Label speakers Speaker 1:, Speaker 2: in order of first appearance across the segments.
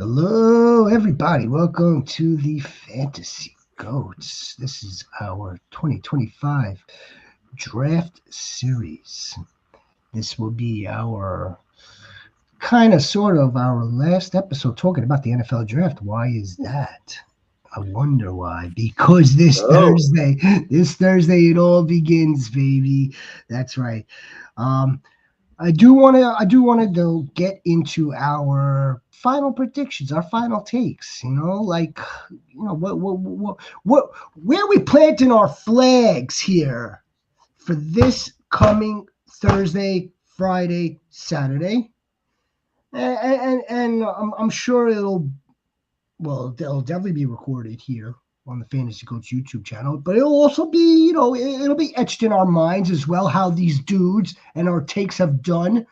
Speaker 1: Hello, everybody. Welcome to the Fantasy Goats. This is our 2025 draft series. This will be our sort of our last episode talking about the NFL draft. Why is that? I wonder why. Because this Thursday, it all begins, baby. That's right. Um, I do want to get into our final predictions, our final takes. What where we planting our flags here for this coming Thursday, Friday, Saturday, and I'm sure it'll definitely be recorded here on the Fantasy Coach YouTube channel, but it'll also be, it'll be etched in our minds as well how these dudes and our takes have done,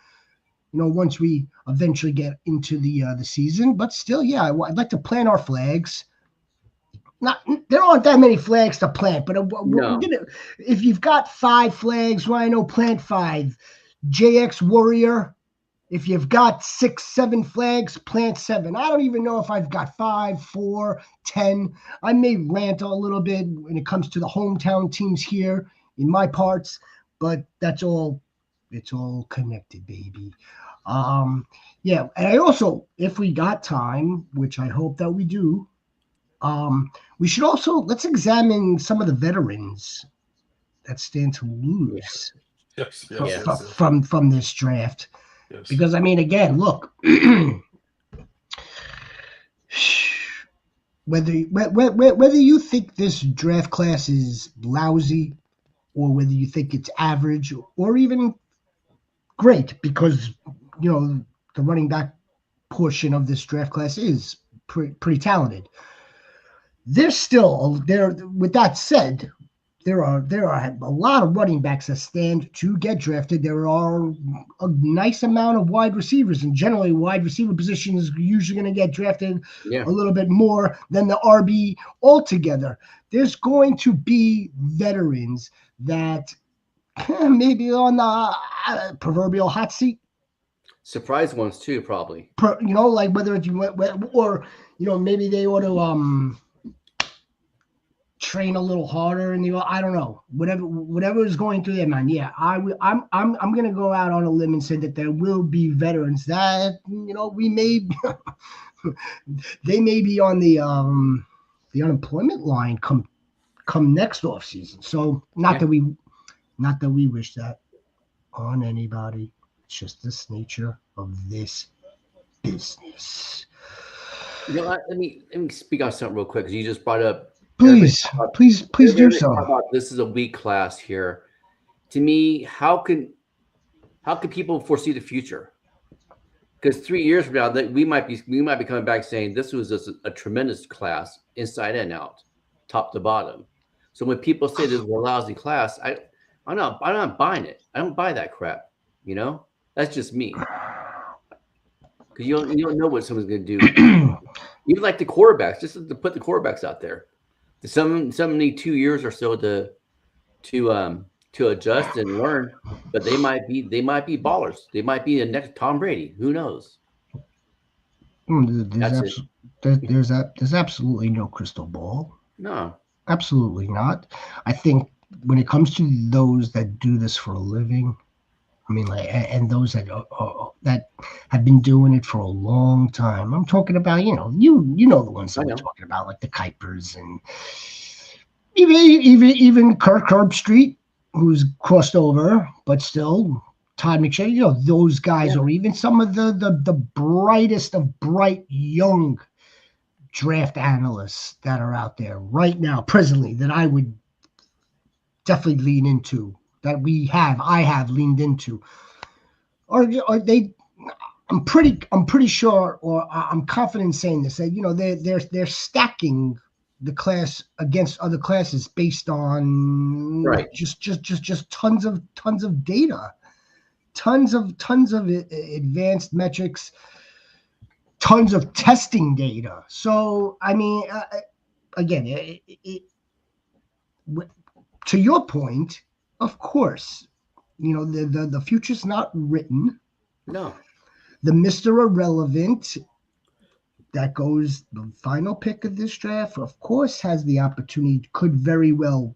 Speaker 1: once we eventually get into the season. But still, yeah, I'd like to plant our flags. Not there aren't that many flags to plant, but we're gonna. If you've got 5 flags, Rhino, plant 5. JX Warrior. If you've got 6, 7 flags, plant 7. I don't even know if I've got 5, 4, 10. I may rant a little bit when it comes to the hometown teams here in my parts, but that's all. It's all connected, baby. Yeah, and I also, if we got time, which I hope that we do, we should also let's examine some of the veterans that stand to lose from this draft. Yes. Because I mean, again, look, whether you think this draft class is lousy or whether you think it's average or even great, because the running back portion of this draft class is pretty talented. There's still there. With that said, there are a lot of running backs that stand to get drafted. There are a nice amount of wide receivers, and generally, wide receiver position is usually going to get drafted a little bit more than the RB altogether. There's going to be veterans that maybe on the proverbial hot seat.
Speaker 2: Surprise ones too, probably.
Speaker 1: Like whether it's or maybe they ought to train a little harder and I don't know, whatever is going through their mind. Yeah, I'm gonna go out on a limb and say that there will be veterans that we may they may be on the unemployment line come next off season. So not that we wish that on anybody. It's just this nature of this business.
Speaker 2: Let me speak on something real quick, because you just brought up.
Speaker 1: Please do so.
Speaker 2: This is a weak class here. To me, how can people foresee the future? Because 3 years from now, we might be coming back saying this was just a tremendous class, inside and out, top to bottom. So when people say this is a lousy class, I'm not buying it. I don't buy that crap. That's just me. Because you don't know what someone's going to do. Even like the quarterbacks, just to put the quarterbacks out there. Some need 2 years or so to adjust and learn, but they might be ballers. They might be the next Tom Brady. Who knows?
Speaker 1: There's absolutely no crystal ball.
Speaker 2: No,
Speaker 1: absolutely not. I think when it comes to those that do this for a living, I mean, and those that have been doing it for a long time. I'm talking about, the ones that we're talking about, like the Kuipers and even Kirk Herbstreit, who's crossed over, but still Todd McShay. Those guys, or even some of the brightest of bright young draft analysts that are out there right now, presently, that I would definitely lean into. That I have leaned into, or they. I'm pretty sure, or I'm confident in saying this, that they're stacking the class against other classes based on just tons of data, tons of advanced metrics, tons of testing data. So I mean, again, to your point. Of course, the future's not written.
Speaker 2: No.
Speaker 1: The Mr. Irrelevant that goes the final pick of this draft, of course, has the opportunity, could very well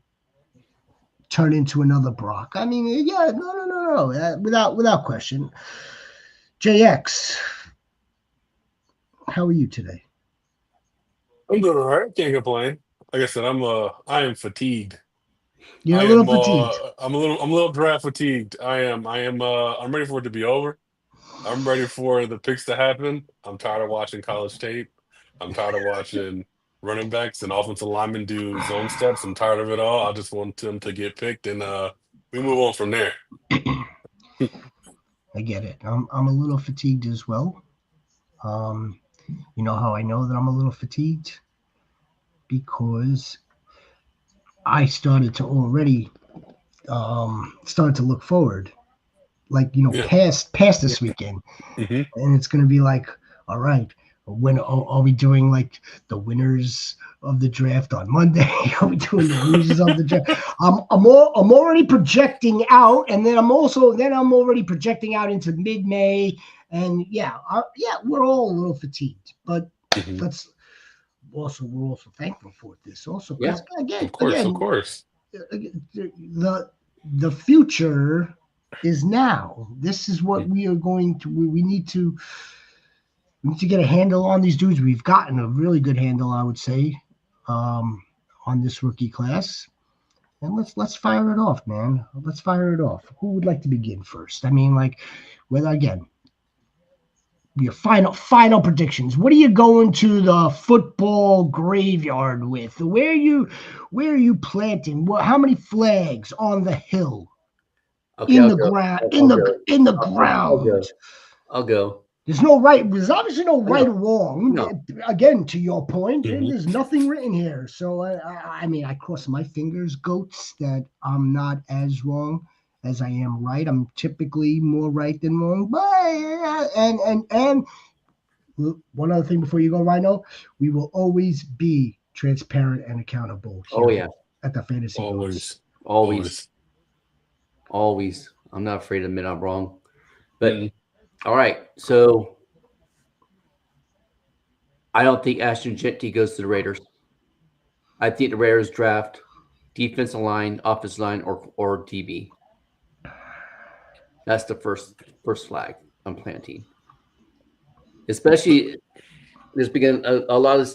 Speaker 1: turn into another Brock. I mean, yeah, no, without question. JX, how are you today?
Speaker 3: I'm doing all right. Can't complain. Like I said, I am fatigued.
Speaker 1: You're a little fatigued.
Speaker 3: I'm a little draft fatigued. I'm ready for it to be over. I'm ready for the picks to happen. I'm tired of watching college tape. I'm tired of watching running backs and offensive linemen do zone steps. I'm tired of it all. I just want them to get picked and we move on from there.
Speaker 1: I get it. I'm a little fatigued as well. Um, you know how I know that I'm a little fatigued? Because I started to already started to look forward, like
Speaker 3: Yeah.
Speaker 1: past this weekend,
Speaker 3: Hmm.
Speaker 1: and it's gonna be like, all right, when are we doing like the winners of the draft on Monday? Are we doing the losers of the draft? I'm already projecting out, and then I'm already projecting out into mid-May, and we're all a little fatigued, but
Speaker 3: Hmm.
Speaker 1: let's we're also thankful for this also
Speaker 2: Yeah.
Speaker 1: because again
Speaker 3: Of course, of course.
Speaker 1: the future is now. This is what we are going to. We need to get a handle on these dudes. We've gotten a really good handle, I would say, on this rookie class. And let's fire it off, man. Let's fire it off. Who would like to begin first? I mean, like, whether again, your final predictions. What are you going to the football graveyard with? Where are you planting? How many flags on the hill?
Speaker 2: Okay,
Speaker 1: In
Speaker 2: I'll
Speaker 1: the
Speaker 2: go.
Speaker 1: ground,
Speaker 2: I'll go.
Speaker 1: in the
Speaker 2: I'll
Speaker 1: ground.
Speaker 2: go. I'll go.
Speaker 1: There's obviously no
Speaker 2: I know.
Speaker 1: right or wrong.
Speaker 2: No.
Speaker 1: Again, to your point,
Speaker 3: Hmm.
Speaker 1: there's nothing written here. So I mean, I cross my fingers, goats, that I'm not as wrong as I am right. I'm typically more right than wrong. But and one other thing before you go, Rhino, we will always be transparent and accountable
Speaker 2: Oh
Speaker 1: here
Speaker 2: yeah.
Speaker 1: at the Fantasy Goats.
Speaker 3: Always,
Speaker 2: Always.
Speaker 3: always.
Speaker 2: Always. I'm not afraid to admit I'm wrong.
Speaker 3: Mm.
Speaker 2: But all right. So I don't think Ashton Genty goes to the Raiders. I think the Raiders draft defensive line, offensive line, or DB. That's the first flag I'm planting. Especially there's been a lot of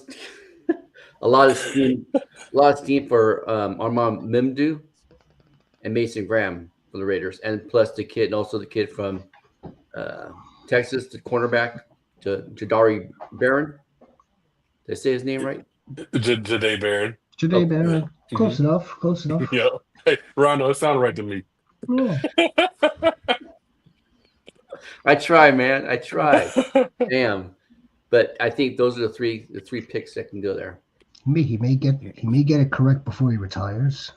Speaker 2: a lot of steam for Armand Mimdu and Mason Graham for the Raiders, and plus the kid, and also the kid from uh, Texas, the cornerback, to Jadari Barron. Did I say his name right?
Speaker 3: Jade Baron.
Speaker 1: Today,
Speaker 2: Okay.
Speaker 3: Yeah.
Speaker 1: man.
Speaker 3: Hmm.
Speaker 1: Close enough. Close enough.
Speaker 3: Yeah. Hey, Rhino, it sounded right to me.
Speaker 1: Yeah.
Speaker 2: I try, man. I try. Damn. But I think those are the three picks that can go there.
Speaker 1: He may get it correct before he retires.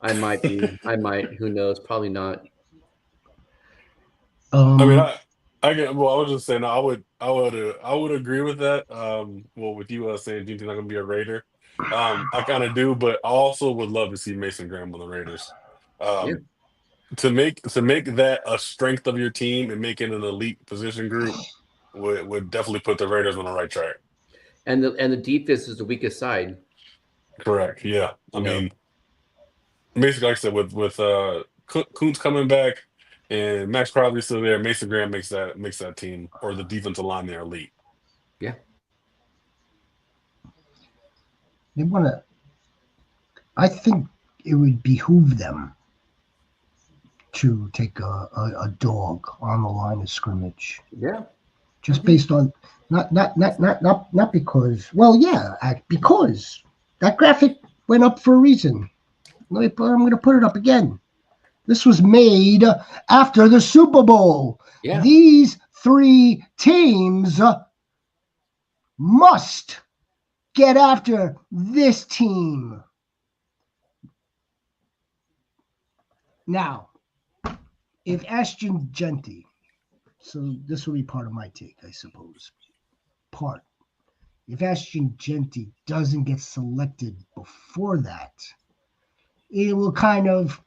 Speaker 2: I might be. I might. Who knows? Probably not.
Speaker 3: I mean,
Speaker 1: Um,
Speaker 3: well, I was just saying, I would agree with that. Well, with you saying Gino's not gonna be a Raider, I kind of do, but I also would love to see Mason Graham on the Raiders.
Speaker 2: Yeah.
Speaker 3: Um, to make that a strength of your team and make it an elite position group would definitely put the Raiders on the right track.
Speaker 2: And the defense is the weakest side.
Speaker 3: Correct. Yeah. I
Speaker 2: You know.
Speaker 3: mean, basically, like I said, with Kuntz coming back and Max Crosby still there, Mason Graham makes that team or the defensive line there elite.
Speaker 2: Yeah.
Speaker 1: they want to. I think it would behoove them to take a dog on the line of scrimmage,
Speaker 2: Yeah.
Speaker 1: just based on not because. Well, yeah, because that graphic went up for a reason. I'm going to put it up again. This was made after the Super Bowl.
Speaker 2: Yeah.
Speaker 1: These three teams must get after this team. Now, if Ashton Genty, so this will be part of my take, I suppose. If Ashton Genty doesn't get selected before that, it will kind of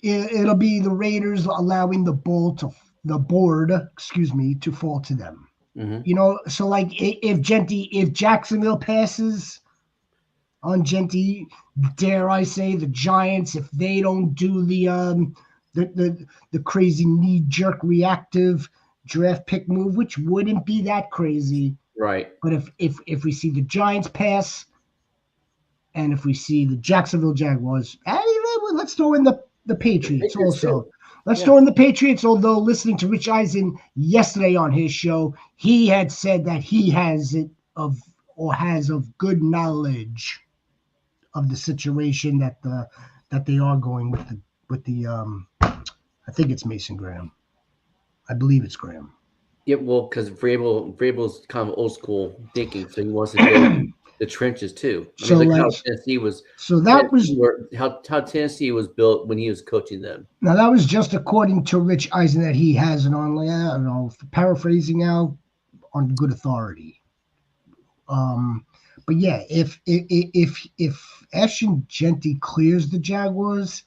Speaker 1: it'll be the Raiders allowing the board, to fall to them. You know, so like if Jacksonville passes on Genty, dare I say the Giants, if they don't do the crazy knee-jerk reactive draft pick move, which wouldn't be that crazy.
Speaker 2: Right.
Speaker 1: But if we see the Giants pass, and if we see the Jacksonville Jaguars, and even let's throw in the Patriots also.
Speaker 2: Too.
Speaker 1: Let's throw in the Patriots, although listening to Rich Eisen yesterday on his show, he had said that he has of good knowledge of the situation that they are going with the I think it's Mason Graham. I believe it's Graham.
Speaker 2: Yeah, well, because Vrabel's kind of old school thinking, so he wants to build the trenches too. I mean, look how Tennessee was.
Speaker 1: So that was
Speaker 2: how Tennessee was built when he was coaching them.
Speaker 1: Now that was just according to Rich Eisen that he has it on. I don't know, paraphrasing now on good authority. But yeah, if Ashton Genty clears the Jaguars,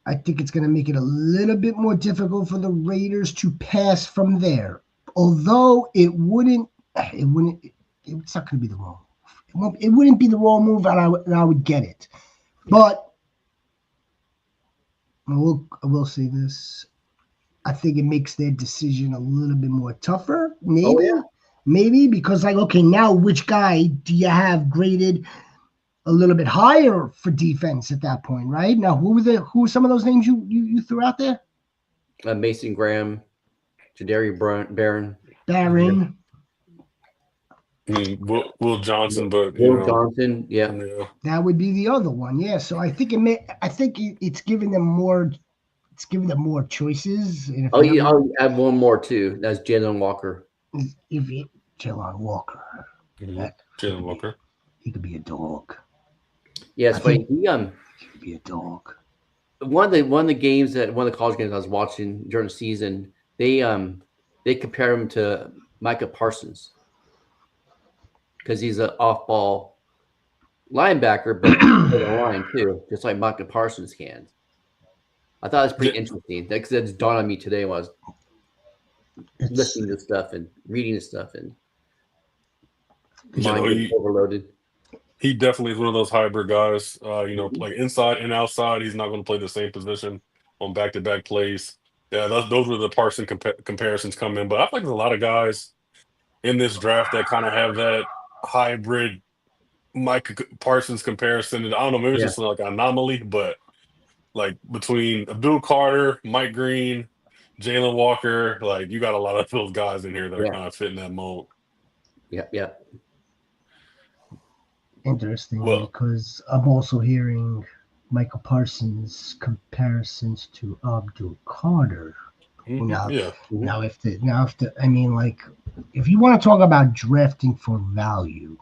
Speaker 1: I think it's going to make it a little bit more difficult for the Raiders to pass from there. Although it's not going to be the wrong move. It wouldn't be the wrong move, and I would get it. But I will say this. I think it makes their decision a little bit more tougher. Maybe because like, okay, now which guy do you have graded a little bit higher for defense at that point, right? Now, who were some of those names you threw out there?
Speaker 2: Mason Graham, Jadarius Barron.
Speaker 3: I mean, Will Johnson, but
Speaker 2: Johnson, yeah,
Speaker 1: that would be the other one. Yeah, so I think it's giving them more. It's giving them more choices.
Speaker 2: I'll add one more too. That's Jalen Walker.
Speaker 1: Jalen Walker.
Speaker 3: Jalen Walker.
Speaker 1: He could be a dog.
Speaker 2: Yes, but he
Speaker 1: could be a dog.
Speaker 2: One of the college games I was watching during the season, they compare him to Micah Parsons because he's an off-ball linebacker, but for the line too, just like Micah Parsons can. I thought it was pretty interesting. That's dawned on me today when I was listening to stuff and reading the stuff and mind overloaded.
Speaker 3: He definitely is one of those hybrid guys. Like inside and outside, he's not going to play the same position on back-to-back plays. Yeah, those were the Parsons comparisons come in. But I think there's a lot of guys in this draft that kind of have that hybrid Mike Parsons comparison. And I don't know, maybe it's just like an anomaly, but like between Abdul Carter, Mike Green, Jalen Walker, like you got a lot of those guys in here that are kind of fitting that mold.
Speaker 2: Yeah.
Speaker 1: Interesting, because I'm also hearing Michael Parsons comparisons to Abdul Carter. Now, if you want to talk about drafting for value,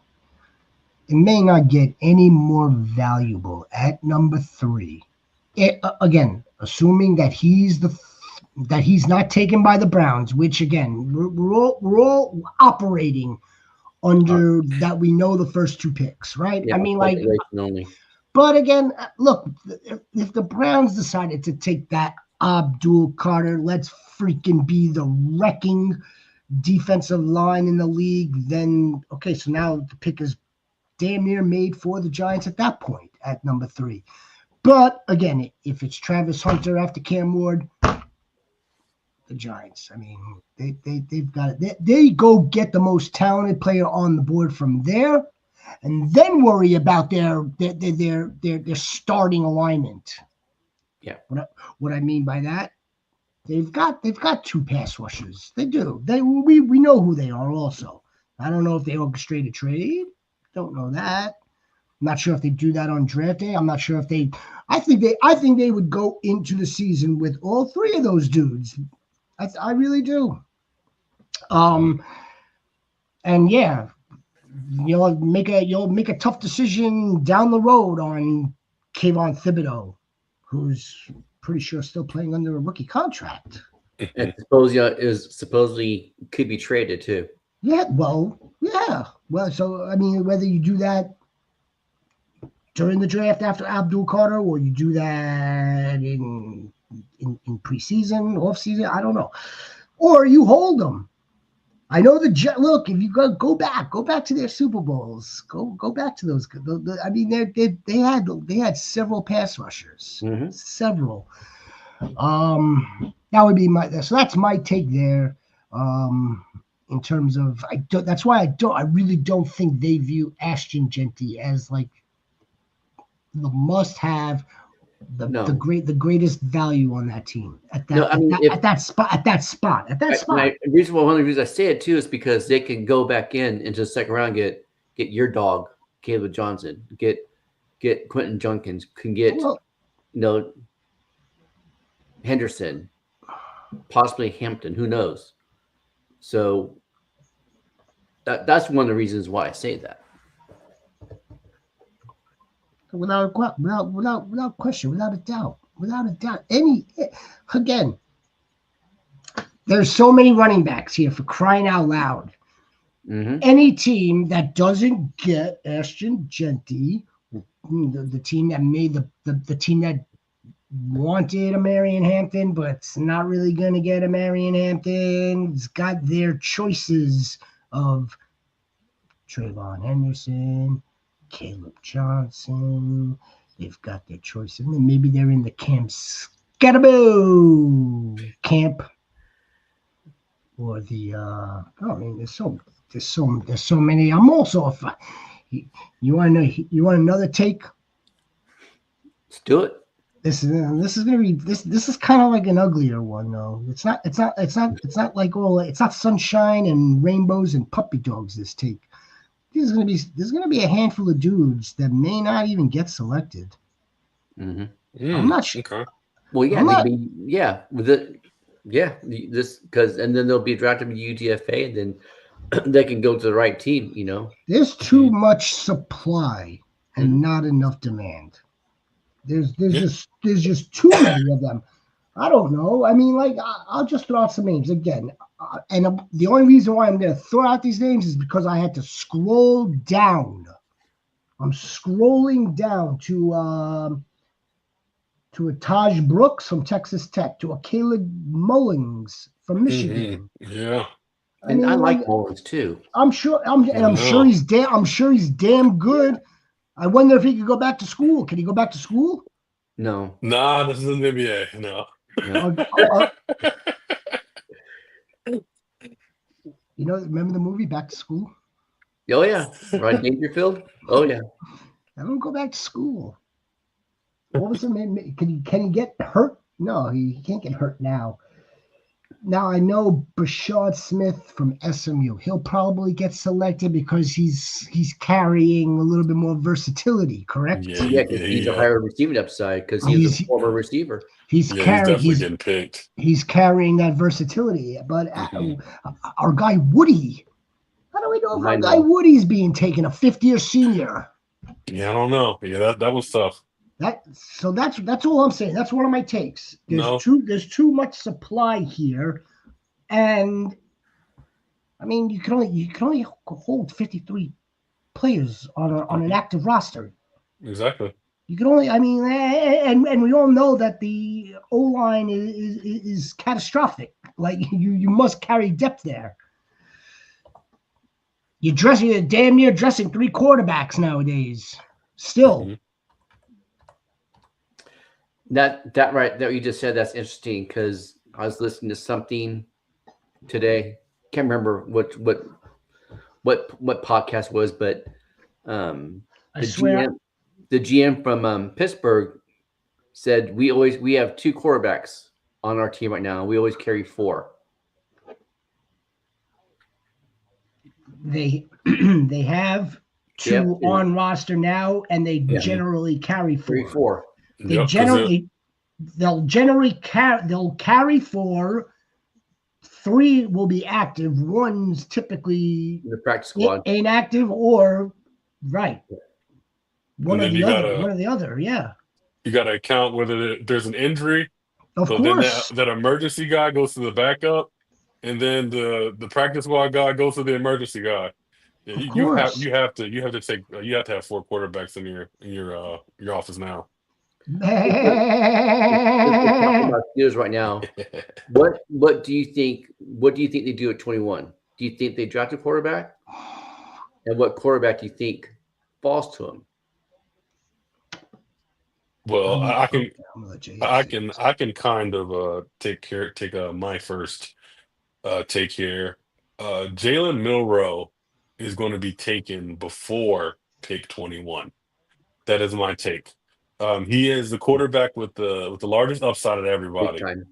Speaker 1: it may not get any more valuable at number 3. Again, assuming that he's not taken by the Browns, which again we're all operating under that we know the first 2 picks, right?
Speaker 2: Yeah,
Speaker 1: I mean, like,
Speaker 2: only.
Speaker 1: But again, look, if the Browns decided to take that Abdul Carter, let's freaking be the wrecking defensive line in the league, then okay, so now the pick is damn near made for the Giants at that point at number 3. But again, if it's Travis Hunter after Cam Ward, the Giants, I mean, they've got it. They go get the most talented player on the board from there, and then worry about their starting alignment.
Speaker 2: Yeah.
Speaker 1: What I mean by that, they've got 2 pass rushers. They do. We know who they are. Also, I don't know if they orchestrate a trade. Don't know that. I'm not sure if they do that on draft day. I'm not sure if they. I think they would go into the season with all 3 of those dudes. I really do. And yeah, you'll make a tough decision down the road on Kayvon Thibodeau, who's pretty sure still playing under a rookie contract.
Speaker 2: And supposedly could be traded too.
Speaker 1: Yeah. Well, so I mean, whether you do that during the draft after Abdul Carter, or you do that in preseason, off season, I don't know. or you hold them. I know the Jet. Look, if you go back to their Super Bowls. Go back to those. I mean, they had several pass rushers, several. That would be so that's my take there. In terms of that's why I really don't think they view Ashton Genty as like the must-have, the greatest value on that team at that spot.
Speaker 2: One of the reasons I say it too is because they can go back into the second round, get your dog Caleb Johnson, get Quentin Junkins, can get Henderson, possibly Hampton, who knows? So that's one of the reasons why I say that.
Speaker 1: Without question, without a doubt. Again, there's so many running backs here, for crying out loud. Any team that doesn't get Ashton Genty, the team that made the team that wanted a Marion Hampton, but it's not really going to get a Marion Hampton, it's got their choices of Trayvon Henderson, Caleb Johnson. They've got their choice, and then maybe they're in the Cam Scatterboo camp, or the there's so many. I'm also you want another take?
Speaker 2: Let's do it.
Speaker 1: This is gonna be this is kind of like an uglier one though. It's not like it's not sunshine and rainbows and puppy dogs. This take. There's gonna be a handful of dudes that may not even get selected. I'm not sure.
Speaker 3: Okay.
Speaker 2: Well, this because and then they'll be drafted by UDFA, and then they can go to the right team.
Speaker 1: There's too much supply and not enough demand. There's just too many of them. I don't know. I mean, like I'll just throw out some names again. And the only reason why I'm going to throw out these names is because I had to scroll down. I'm scrolling down to a Taj Brooks from Texas Tech, to a Caleb Mullings from Michigan.
Speaker 3: Yeah,
Speaker 2: I like Mullings too.
Speaker 1: I'm sure he's damn good. I wonder if he could go back to school. Can he go back to school?
Speaker 3: No. Nah, this is an NBA. No.
Speaker 1: Remember the movie Back to School?
Speaker 2: Oh yeah, Rod Dangerfield. Oh yeah.
Speaker 1: I don't go back to school. What was the name? Can he get hurt? No, he can't get hurt now. Now I know Brashad Smith from SMU. He'll probably get selected because he's carrying a little bit more versatility. Correct?
Speaker 2: Yeah, he's a higher receiving upside because he's a former receiver.
Speaker 3: He's definitely getting picked.
Speaker 1: He's carrying that versatility. But our guy Woody, how do we know if our guy Woody's being taken, a fifth-year senior?
Speaker 3: Yeah, I don't know. Yeah, that was tough.
Speaker 1: That's all I'm saying. That's one of my takes. There's too much supply here, and I mean you can only hold 53 players on an active roster.
Speaker 3: Exactly.
Speaker 1: You can only, and we all know that the O-line is catastrophic. Like you must carry depth there. You're damn near dressing 3 quarterbacks nowadays. Still.
Speaker 2: That right that you just said, that's interesting, because I was listening to something today. Can't remember what podcast was, but the GM from Pittsburgh said we have 2 quarterbacks on our team right now. We always carry 4.
Speaker 1: They have 2 on roster now, and they generally carry 4. They'll carry 4. 3 will be active. 1's typically
Speaker 2: the practice squad
Speaker 1: inactive, or one or the other. Yeah.
Speaker 3: You got to account whether there's an injury.
Speaker 1: Of course.
Speaker 3: Then that emergency guy goes to the backup, and then the practice squad guy goes to the emergency guy. Yeah, you have to have 4 quarterbacks in your office now.
Speaker 2: We're talking about Steelers right now. What do you think? What do you think they do at 21? Do you think they draft a quarterback? And what quarterback do you think falls to them?
Speaker 3: Well, I can
Speaker 1: I'm gonna let Jay
Speaker 3: I
Speaker 1: answer
Speaker 3: can
Speaker 1: this.
Speaker 3: I can kind of take my first take here. Jalen Milroe is going to be taken before pick 21. That is my take. He is the quarterback with the largest upside of
Speaker 2: Big
Speaker 3: everybody,
Speaker 2: time.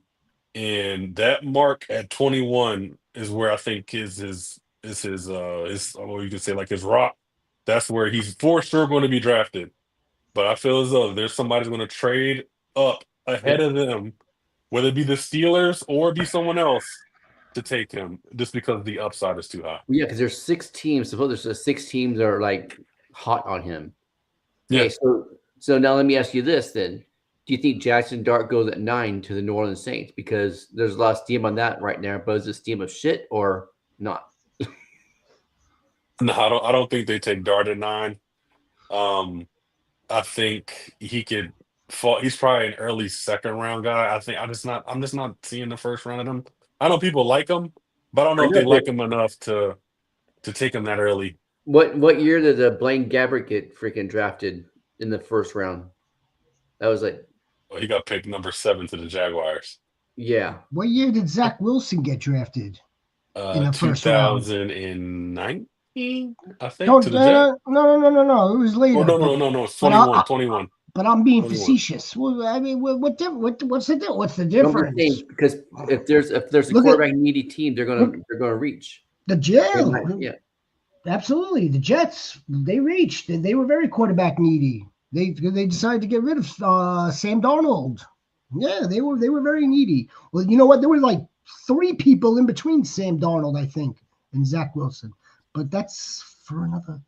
Speaker 3: and that mark at 21 is where I think his what you could say like his rock. That's where he's for sure going to be drafted. But I feel as though there's somebody's going to trade up
Speaker 2: Yeah,
Speaker 3: ahead of them, whether it be the Steelers or it be someone else, to take him just because the upside is too high.
Speaker 2: yeah, because there's 6 teams. Suppose there's 6 teams that are like hot on him.
Speaker 3: Yeah,
Speaker 2: Okay, so now let me ask you this then. Do you think Jackson Dart goes at 9 to the New Orleans Saints? Because there's a lot of steam on that right now. But is it steam of shit or not?
Speaker 3: no, I don't think they take Dart at 9. Um, I think he could fall. He's probably an early second round guy. I think I'm just not seeing the first round of him. I know people like him, but I don't
Speaker 2: I
Speaker 3: know if
Speaker 2: know,
Speaker 3: they
Speaker 2: but
Speaker 3: like him enough to take him that early.
Speaker 2: what year did Blaine Gabbert get freaking drafted in the first round? That was like,
Speaker 3: Well, he got picked number 7 to the Jaguars.
Speaker 2: yeah.
Speaker 1: What year did Zach Wilson get drafted in the first round?
Speaker 3: 2019, I think, to
Speaker 1: Don't
Speaker 3: the Jet.
Speaker 1: no. It was
Speaker 3: Or
Speaker 1: later,
Speaker 3: no. It's
Speaker 1: but
Speaker 3: 21, 21,
Speaker 1: but I'm being
Speaker 3: 21.
Speaker 1: facetious. Well, I mean, what's the
Speaker 2: No, I'm just
Speaker 1: difference?
Speaker 2: saying because if there's a
Speaker 1: Look at
Speaker 2: quarterback needy team, they're
Speaker 1: look
Speaker 2: gonna reach.
Speaker 1: the
Speaker 2: They
Speaker 1: jail.
Speaker 2: might, yeah.
Speaker 1: Absolutely, the Jets. They reached. They were very quarterback needy. They decided to get rid of Sam Darnold. Yeah, they were very needy. Well, you know what? There were like 3 people in between Sam Darnold, I think, and Zach Wilson. But that's for another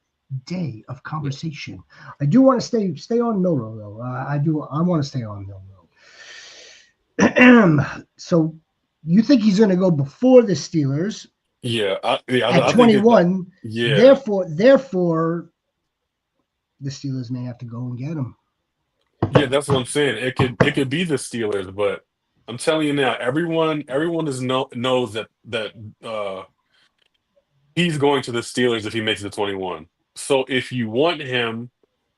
Speaker 1: day of conversation. I do want to stay on Milrow though. I do. I want to stay on Milrow. So you think he's going to go before the Steelers
Speaker 3: Yeah,
Speaker 1: at
Speaker 3: I think it.
Speaker 1: 21?
Speaker 3: Yeah,
Speaker 1: Therefore, the Steelers may have to go and get him.
Speaker 3: yeah, that's what I'm saying. It could be the Steelers, but I'm telling you now, everyone knows that uh he's going to the Steelers if he makes it to 21. So if you want him,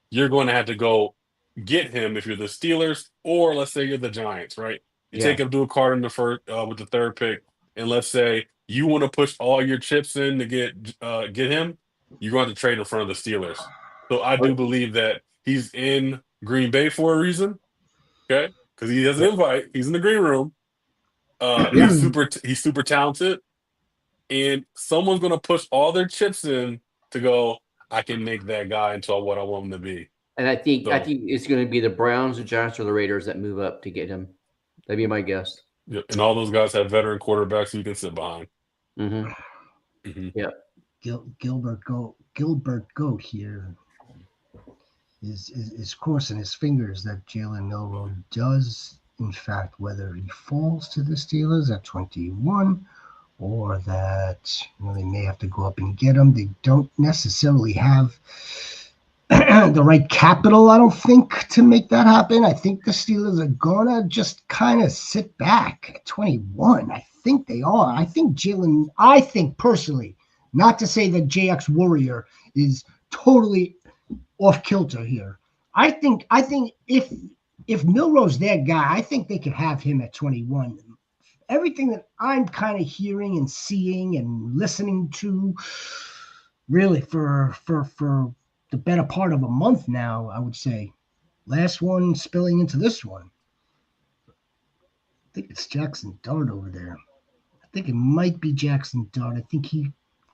Speaker 3: you're going to have to go get him if you're the Steelers, or let's say you're the Giants, right? You
Speaker 2: Yeah.
Speaker 3: take Abdul Carter in the first with the third pick, and let's say you want to push all your chips in to get him, you're going to trade in front of the Steelers. So I do believe that he's in Green Bay for a reason, okay? Because he has an invite. He's in the green room.
Speaker 2: Yeah.
Speaker 3: He's super talented, and someone's going to push all their chips in to go. I can make that guy into what I want him to be.
Speaker 2: And I think
Speaker 3: So,
Speaker 2: it's going to be the Browns, the Giants, or the Raiders that move up to get him. That'd be my guess.
Speaker 3: yeah, and all those guys have veteran quarterbacks who you can sit behind.
Speaker 2: Mm-hmm.
Speaker 3: Hmm.
Speaker 2: Yeah.
Speaker 1: Gilbert Goat here is crossing his fingers that Jalen Milroe does, in fact, whether he falls to the Steelers at 21 or that they may have to go up and get him. They don't necessarily have the right capital, I don't think, to make that happen. I think the Steelers are gonna just kind of sit back at 21. I think they are. I think personally, not to say that JX Warrior is totally off kilter here. I think if Milroe's their guy, I think they could have him at 21. Everything that I'm kind of hearing and seeing and listening to, really for the better part of a month now, I would say. Last one spilling into this one. I think it's Jackson Dart over there. I think it might be Jackson Dart. I think he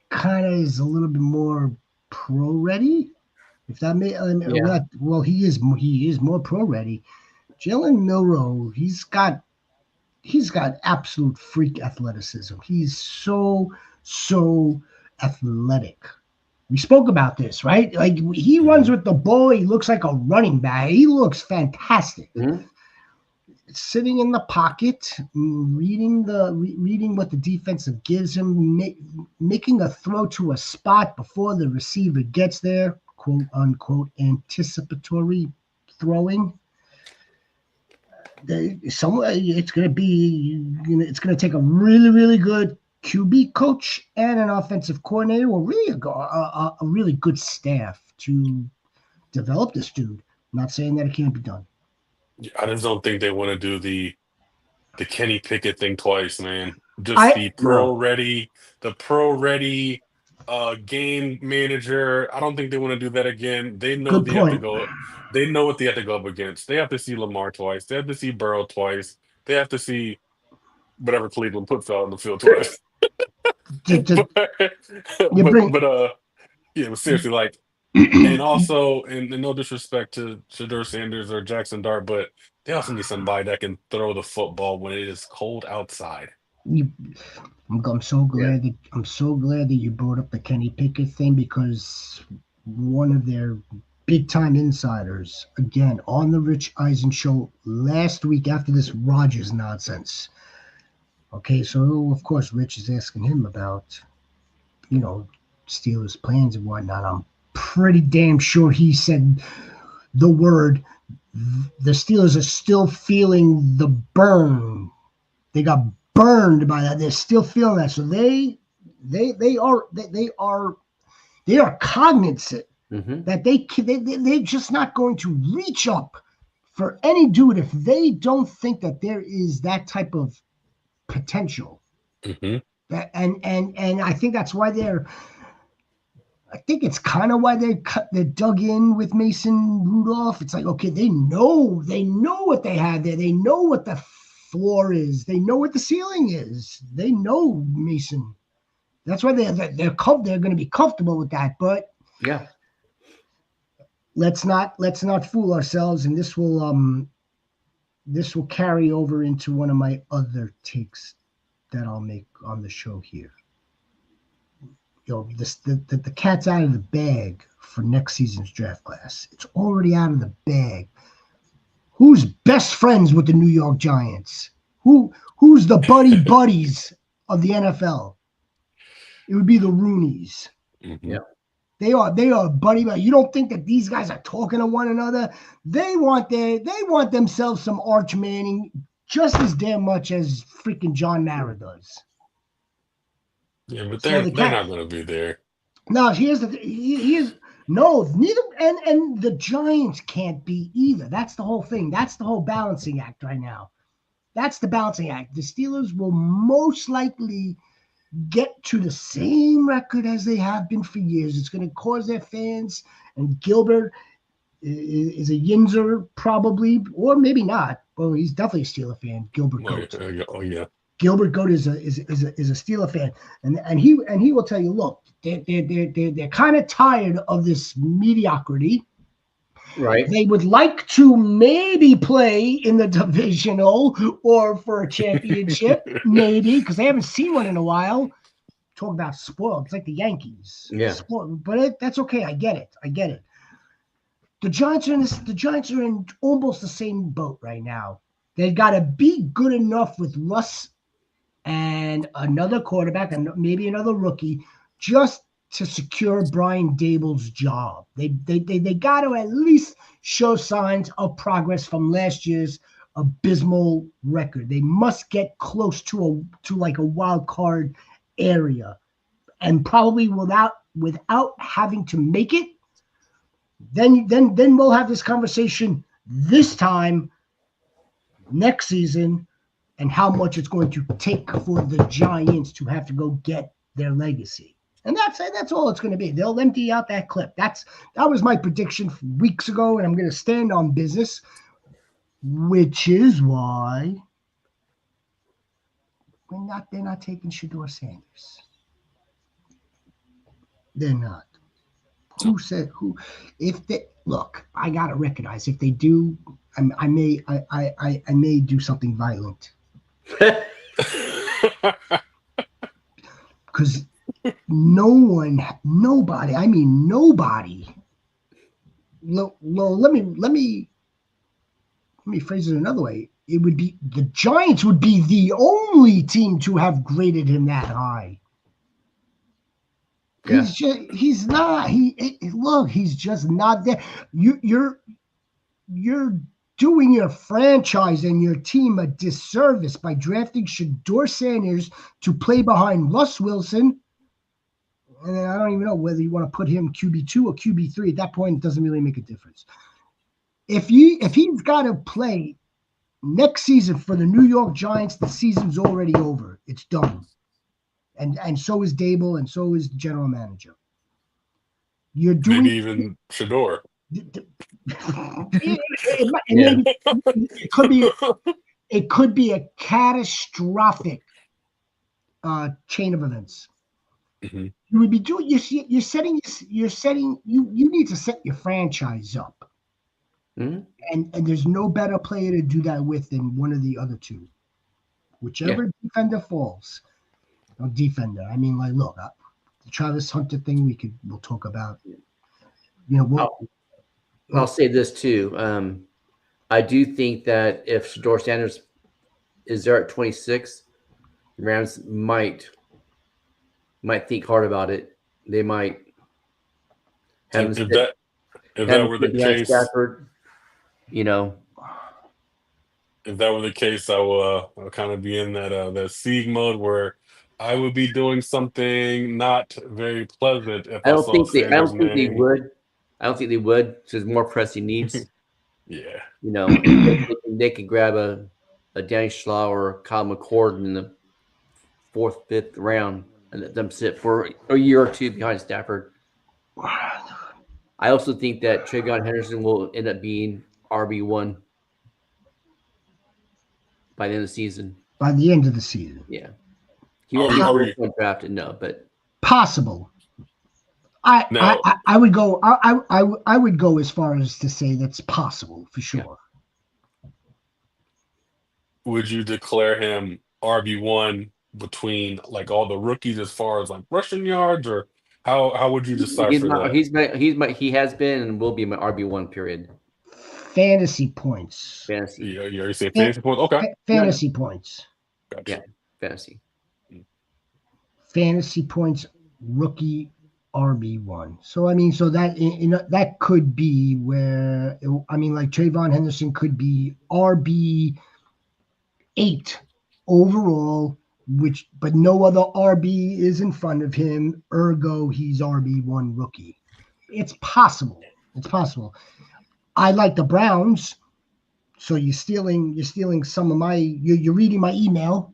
Speaker 1: kind of is a little bit more pro ready. If that may,
Speaker 2: Yeah.
Speaker 1: well, he is more pro ready. Jalen Milroe, he's got absolute freak athleticism. He's so athletic. We spoke about this, right? Like he runs with the ball. He looks like a running back. He looks fantastic.
Speaker 2: Mm-hmm.
Speaker 1: Sitting in the pocket, reading what the defensive gives him, making a throw to a spot before the receiver gets there, quote unquote, anticipatory throwing. it's going to be, it's going to take a really, really good QB coach and an offensive coordinator, or really a really good staff to develop this dude. I'm not saying that it can't be done.
Speaker 3: I just don't think they want to do the Kenny Pickett thing twice, man. Just the pro ready game manager. I don't think they want to do that again. They know
Speaker 1: Good
Speaker 3: they have to
Speaker 1: point.
Speaker 3: go. They know what they have to go up against. They have to see Lamar twice. They have to see Burrow twice. They have to see whatever Cleveland puts out on the field twice.
Speaker 1: You bring
Speaker 3: but yeah, but seriously, like, and also, and no disrespect to Shedeur Sanders or Jackson Dart, but they also need somebody that can throw the football when it is cold outside.
Speaker 1: I'm so glad that you brought up the Kenny Pickett thing, because one of their big time insiders, again on the Rich Eisen show last week after this Rodgers nonsense. Okay, so of course Rich is asking him about, Steelers plans and whatnot. I'm pretty damn sure he said the word, the Steelers are still feeling the burn. They got burned by that. They're still feeling that. So they are cognizant that they're just not going to reach up for any dude if they don't think that there is that type of potential. That and I think that's why I think it's kind of why they're dug in with Mason Rudolph. It's like, okay, they know what they have there. They know what the floor is. They know what the ceiling is. They know Mason. That's why they're going to be comfortable with that. But
Speaker 2: yeah,
Speaker 1: let's not fool ourselves. And this will carry over into one of my other takes that I'll make on the show here. The cat's out of the bag for next season's draft class. It's already out of the bag. Who's best friends with the New York Giants? Who's the buddies of the NFL? It would be the Roonies.
Speaker 2: Yeah.
Speaker 1: They are buddy. You don't think that these guys are talking to one another? They want themselves some Arch Manning just as damn much as freaking John Mara does.
Speaker 3: Yeah, but they're not going to be there.
Speaker 1: No, neither, and the Giants can't be either. That's the whole thing. That's the whole balancing act right now. That's the balancing act. The Steelers will most likely get to the same record as they have been for years. It's going to cause their fans, and Gilbert is a Yinzer probably, or maybe not. Well, he's definitely a Steeler fan. Gilbert Goat.
Speaker 3: Oh yeah.
Speaker 1: Gilbert Goat is a Steeler fan, and he will tell you, look, they're kind of tired of this mediocrity.
Speaker 2: Right.
Speaker 1: They would like to maybe play in the divisional or for a championship, maybe, because they haven't seen one in a while. Talk about spoiled. It's like the Yankees.
Speaker 2: Yeah.
Speaker 1: Spoiled, but that's okay. I get it. The Giants are in almost the same boat right now. They've got to be good enough with Russ and another quarterback and maybe another rookie just to secure Brian Dable's job. They got to at least show signs of progress from last year's abysmal record. They must get close to like a wild card area, and probably without having to make it. Then we'll have this conversation this time next season, and how much it's going to take for the Giants to have to go get their legacy. And that's all it's going to be. They'll empty out that clip. That was my prediction weeks ago, and I'm going to stand on business, which is why they're not taking Shedeur Sanders. They're not. Who said who? If they look, I gotta recognize if they do, I may do something violent. Because nobody. Let me phrase it another way. It would be the Giants would be the only team to have graded him that high.
Speaker 2: Yeah.
Speaker 1: He's just not there. You're doing your franchise and your team a disservice by drafting Shador Sanders to play behind Russ Wilson. And then I don't even know whether you want to put him QB2 or QB3. At that point, it doesn't really make a difference. If he's got to play next season for the New York Giants, the season's already over. It's done. And so is Dable, and so is the general manager. You're doing
Speaker 3: Maybe even Shador.
Speaker 1: It could be a catastrophic chain of events.
Speaker 3: Mm-hmm.
Speaker 1: You would be doing. You need to set your franchise up, and there's no better player to do that with than one of the other two, whichever defender falls. No defender. I mean, like, look, the Travis Hunter thing we'll talk about.
Speaker 2: I'll say this too. I do think that if Shador Sanders is there at 26, the Rams might think hard about it. They might have
Speaker 3: if that were the case,
Speaker 2: Stafford,
Speaker 3: if that were the case, I'll kind of be in that siege mode where I would be doing something not very pleasant if I saw Sanders' name.
Speaker 2: I don't think they would. So there's more pressing needs.
Speaker 3: Yeah.
Speaker 2: They could grab a Danny Schlau or Kyle McCord in the 4th, 5th round and let them sit for a year or two behind Stafford. I also think that Travion Henderson will end up being RB1 by the end of the season.
Speaker 1: By the end of the season.
Speaker 2: Yeah. He won't be drafted, no, but
Speaker 1: possible. I would go. I would go as far as to say that's possible for sure.
Speaker 3: Yeah. Would you declare him RB1 between like all the rookies as far as like rushing yards, or how would you decide for that?
Speaker 2: He has been and will be my RB1 period.
Speaker 1: Fantasy points.
Speaker 2: Fantasy.
Speaker 3: You already say fantasy points. Okay.
Speaker 1: Fantasy points.
Speaker 3: Gotcha.
Speaker 2: Yeah. Fantasy.
Speaker 1: Fantasy points. Rookie. RB1. So I mean, so that that could be where like Travion Henderson could be RB8 overall, but no other RB is in front of him. Ergo, he's RB1 rookie. It's possible. It's possible. I like the Browns, so you're stealing some of my. You're reading my email.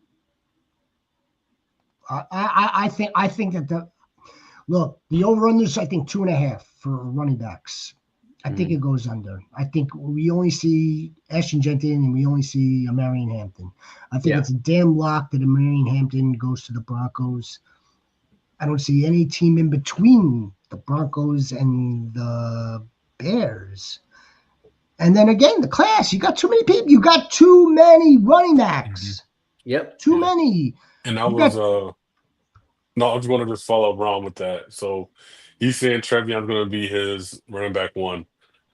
Speaker 1: I think that Look, the over-unders, I think 2.5 for running backs. I think it goes under. I think we only see Ashton Jenkins and we only see Marion Hampton. I think it's a damn lock that Marion Hampton goes to the Broncos. I don't see any team in between the Broncos and the Bears. And then again, the class, you got too many people. You got too many running backs.
Speaker 2: Yep.
Speaker 1: Too many.
Speaker 3: And No, I was going to just follow Ron with that. So he's saying Trevion's going to be his running back 1.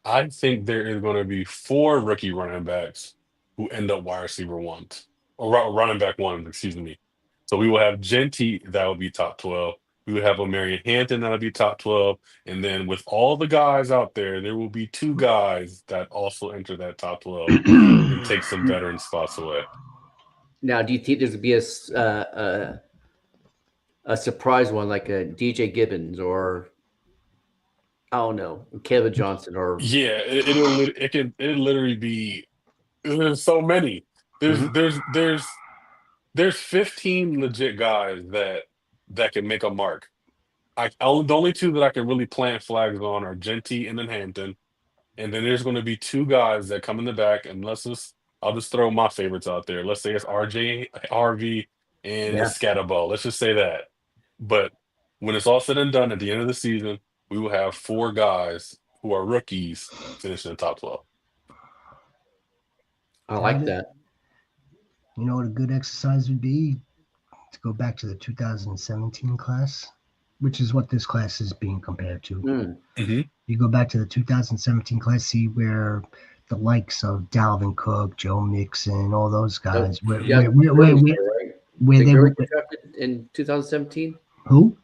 Speaker 3: I think there is going to be 4 rookie running backs who end up wide receiver 1s, or running back 1, excuse me. So we will have Genty, that will be top 12. We will have Marion Hampton, that will be top 12. And then with all the guys out there will be 2 guys that also enter that top 12 and take some veteran spots away.
Speaker 2: Now, do you think there's going to be a surprise one like a DJ Gibbons or I don't know, Caleb Johnson or
Speaker 3: it'll literally be. There's so many. There's 15 legit guys that can make a mark. The only 2 that I can really plant flags on are Genty and then Hampton, and then there's going to be 2 guys that come in the back. And I'll just throw my favorites out there. Let's say it's RJ Harvey and Scatterbo. Let's just say that. But when it's all said and done at the end of the season, we will have 4 guys who are rookies finishing in the top 12.
Speaker 2: I like that.
Speaker 1: You know what a good exercise would be? To go back to the 2017 class, which is what this class is being compared to.
Speaker 3: Mm-hmm.
Speaker 1: You go back to the 2017 class, see where the likes of Dalvin Cook, Joe Mixon, all those guys, where they were
Speaker 2: drafted in 2017.
Speaker 1: Who?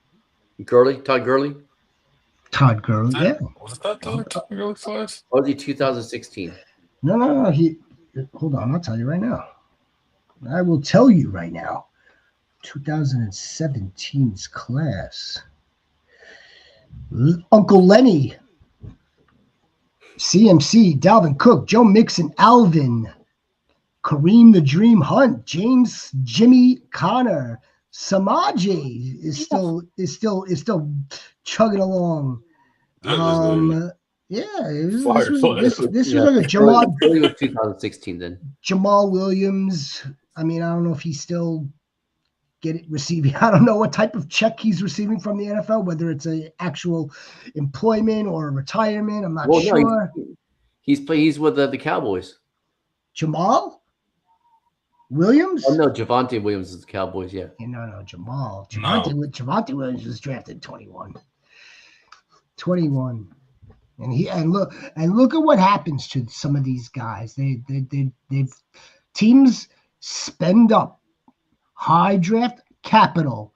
Speaker 2: Todd Gurley.
Speaker 1: Todd Gurley, yeah.
Speaker 3: Was that Todd Gurley's class?
Speaker 2: Or was he 2016?
Speaker 1: No. Hold on. I'll tell you right now. I will tell you right now. 2017's class. Uncle Lenny, CMC, Dalvin Cook, Joe Mixon, Alvin, Kareem the Dream Hunt, James Jimmy Connor, Samaje is still chugging along.
Speaker 3: That is a
Speaker 1: This
Speaker 3: fire
Speaker 1: was
Speaker 3: player.
Speaker 1: like a
Speaker 2: Philly was 2016 then.
Speaker 1: Jamal Williams. I mean, I don't know if he's still receiving. I don't know what type of check he's receiving from the NFL, whether it's a actual employment or a retirement. I'm not sure.
Speaker 2: No, he's with the Cowboys.
Speaker 1: Jamal Williams?
Speaker 2: Oh no, Javonte Williams is the Cowboys. Yeah.
Speaker 1: No, Jamal.
Speaker 3: No.
Speaker 1: Javonte Williams was drafted 21. 21. And look at what happens to some of these guys. They've teams spend up high draft capital,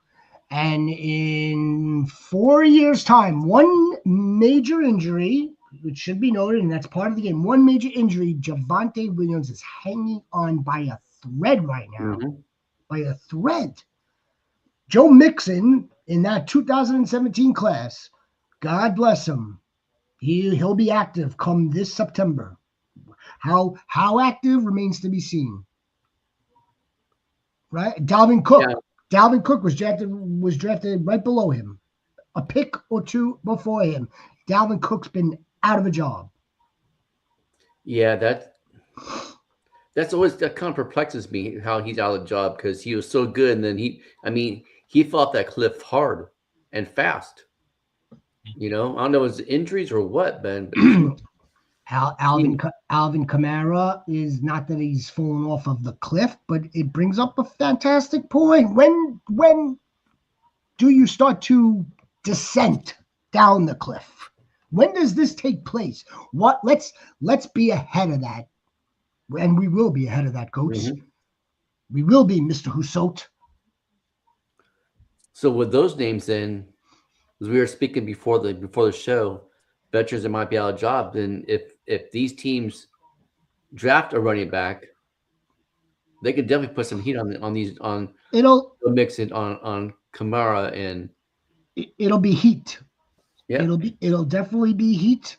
Speaker 1: and in 4 years' time, one major injury, which should be noted, and that's part of the game. One major injury, Javonte Williams is hanging on by a thread right now.
Speaker 2: Mm-hmm.
Speaker 1: By a thread. Joe Mixon in that 2017 class, God bless him. He'll be active come this September. How active remains to be seen. Right? Dalvin Cook.
Speaker 2: Yeah.
Speaker 1: Dalvin Cook was drafted right below him. A pick or two before him. Dalvin Cook's been out of a job.
Speaker 2: Yeah, that's always that kind of perplexes me how he's out of the job because he was so good, and then he fought that cliff hard and fast. I don't know, is it injuries or what, Ben?
Speaker 1: Alvin Kamara is not that he's fallen off of the cliff, but it brings up a fantastic point. When do you start to descent down the cliff? When does this take place? Let's be ahead of that, and we will be ahead of that, Goats.
Speaker 2: Mm-hmm.
Speaker 1: We will be, Mr. Hussote.
Speaker 2: So with those names, then, as we were speaking before the show, veterans that might be out of job. Then if these teams draft a running back, they could definitely put some heat on Mixon, on Kamara, and
Speaker 1: it'll be heat.
Speaker 2: Yeah,
Speaker 1: it'll definitely be heat.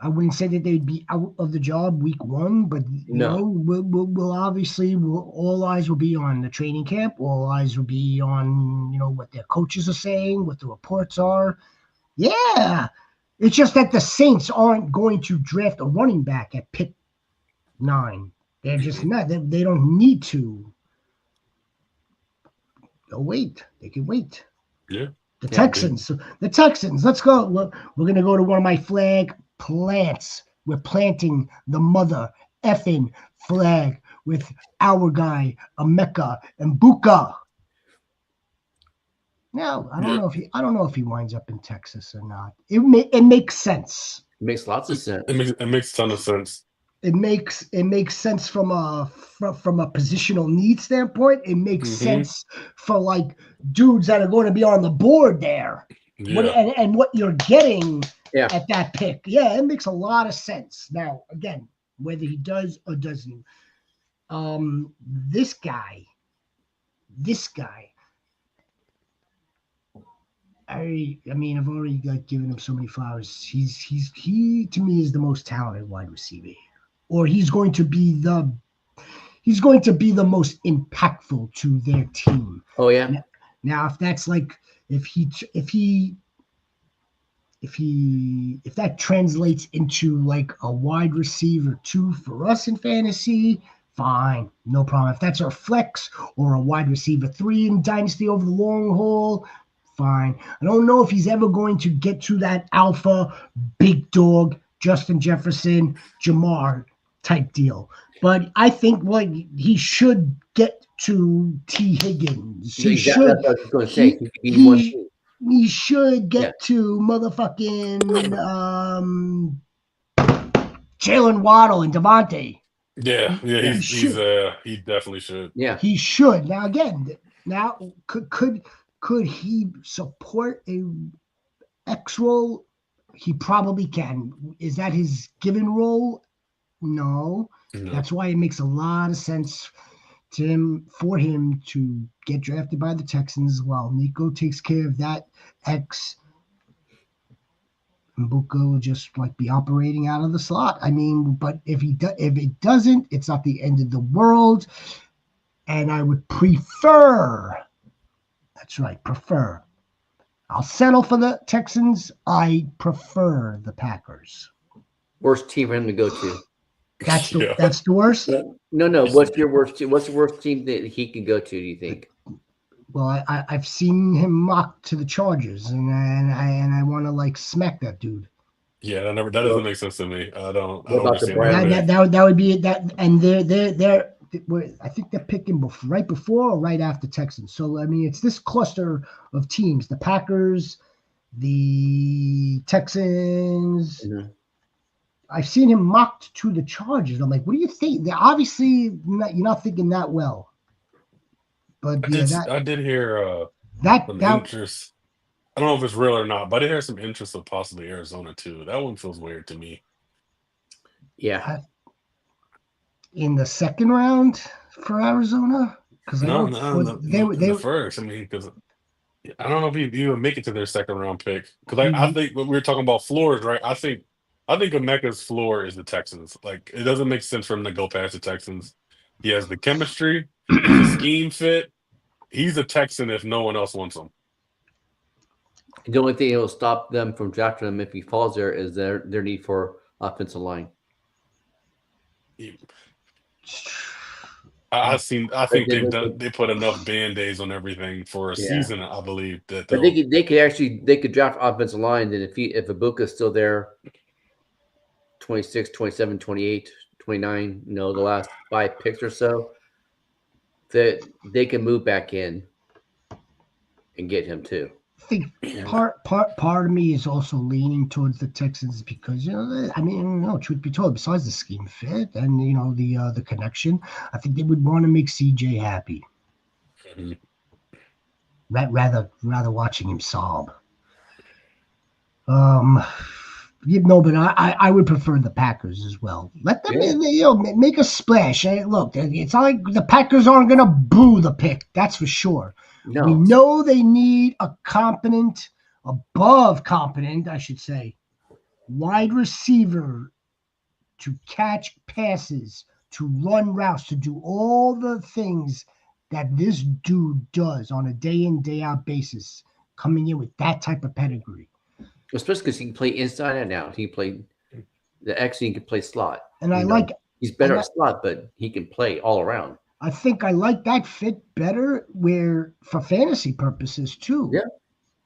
Speaker 1: I wouldn't say that they'd be out of the job week one, but we'll obviously all eyes will be on the training camp. All eyes will be on what their coaches are saying, what the reports are. Yeah, it's just that the Saints aren't going to draft a running back at pick 9. They're just not. They don't need to. They'll wait. They can wait.
Speaker 3: Yeah.
Speaker 1: The Texans. Let's go. We're gonna go to one of my flag plants. We're planting the mother effing flag with our guy Emeka Mbuka. Now I don't know if he winds up in Texas or not. It makes sense.
Speaker 2: It makes lots of sense.
Speaker 3: It makes a ton of sense.
Speaker 1: It makes sense from a positional need standpoint. It makes sense for like dudes that are going to be on the board there.
Speaker 3: Yeah.
Speaker 1: And what you're getting at that pick. Yeah, it makes a lot of sense. Now, again, whether he does or doesn't, this guy, I mean, I've already given him so many flowers. He to me is the most talented wide receiver, or he's going to be the most impactful to their team.
Speaker 2: Oh yeah.
Speaker 1: Now, if that's like if that translates into like a wide receiver 2 for us in fantasy, fine, no problem. If that's our flex or a wide receiver 3 in dynasty over the long haul, fine. I don't know if he's ever going to get to that alpha big dog Justin Jefferson, Jamar type deal, but I think he should get to T. Higgins. He should. That's what I was going to say. He should get to motherfucking Jalen Waddle and Devontae.
Speaker 3: Yeah, he definitely should.
Speaker 2: Yeah,
Speaker 1: he should. Now again, could he support a X role? He probably can. Is that his given role? No.
Speaker 3: No.
Speaker 1: That's why it makes a lot of sense for him to get drafted by the Texans while Nico takes care of that X. Mbuka will just like be operating out of the slot. I mean, but if it doesn't, it's not the end of the world. And I would prefer. That's right, prefer. I'll settle for the Texans. I prefer the Packers.
Speaker 2: Worst team for him to go to.
Speaker 1: That's the
Speaker 3: Yeah.
Speaker 1: that's the worst.
Speaker 2: No. What's your worst team? What's the worst team that he can go to? Do you think?
Speaker 1: Well, I've seen him mocked to the Chargers, and I want to like smack that dude.
Speaker 3: Yeah, that doesn't make sense to me. I don't
Speaker 2: What about the
Speaker 3: understand
Speaker 2: Browns?
Speaker 1: That would be that, and they're I think they're picking right before or right after Texans. So I mean, it's this cluster of teams: the Packers, the Texans.
Speaker 2: Mhm.
Speaker 1: I've seen him mocked to the Chargers. I'm like, what do you think? They're obviously you're not thinking that well. But
Speaker 3: I did hear
Speaker 1: that
Speaker 3: some interest. I don't know if it's real or not, but I did hear some interest of possibly Arizona too. That one feels weird to me.
Speaker 2: Yeah.
Speaker 1: In the second round for Arizona, because
Speaker 3: No, in the first. I mean, because I don't know if you even make it to their second round pick. Because I think when we were talking about floors, right? I think Emeka's floor is the Texans. Like it doesn't make sense for him to go past the Texans. He has the chemistry. He's a scheme fit. He's a Texan if no one else wants him.
Speaker 2: The only thing that will stop them from drafting him if he falls there is their need for offensive line.
Speaker 3: I think they put enough band-aids on everything for a season. I believe that
Speaker 2: they could draft offensive line. Then if Ibuka's still there, 26, 27, 28, 29, the last 5 picks or so, that they can move back in and get him too.
Speaker 1: I think part of me is also leaning towards the Texans because I mean, truth be told, besides the scheme fit and the connection, I think they would want to make CJ happy.
Speaker 3: Mm-hmm.
Speaker 1: Rather watching him sob. But I would prefer the Packers as well. Let them make a splash. Look, it's not like the Packers aren't going to boo the pick. That's for sure.
Speaker 2: No.
Speaker 1: We know they need a above competent, I should say, wide receiver to catch passes, to run routes, to do all the things that this dude does on a day in, day out basis, coming in with that type of pedigree.
Speaker 2: Especially because he can play inside and out. He can play the X, he can play slot.
Speaker 1: And
Speaker 2: he's better at slot, but he can play all around.
Speaker 1: I think I like that fit better for fantasy purposes too.
Speaker 2: Yeah.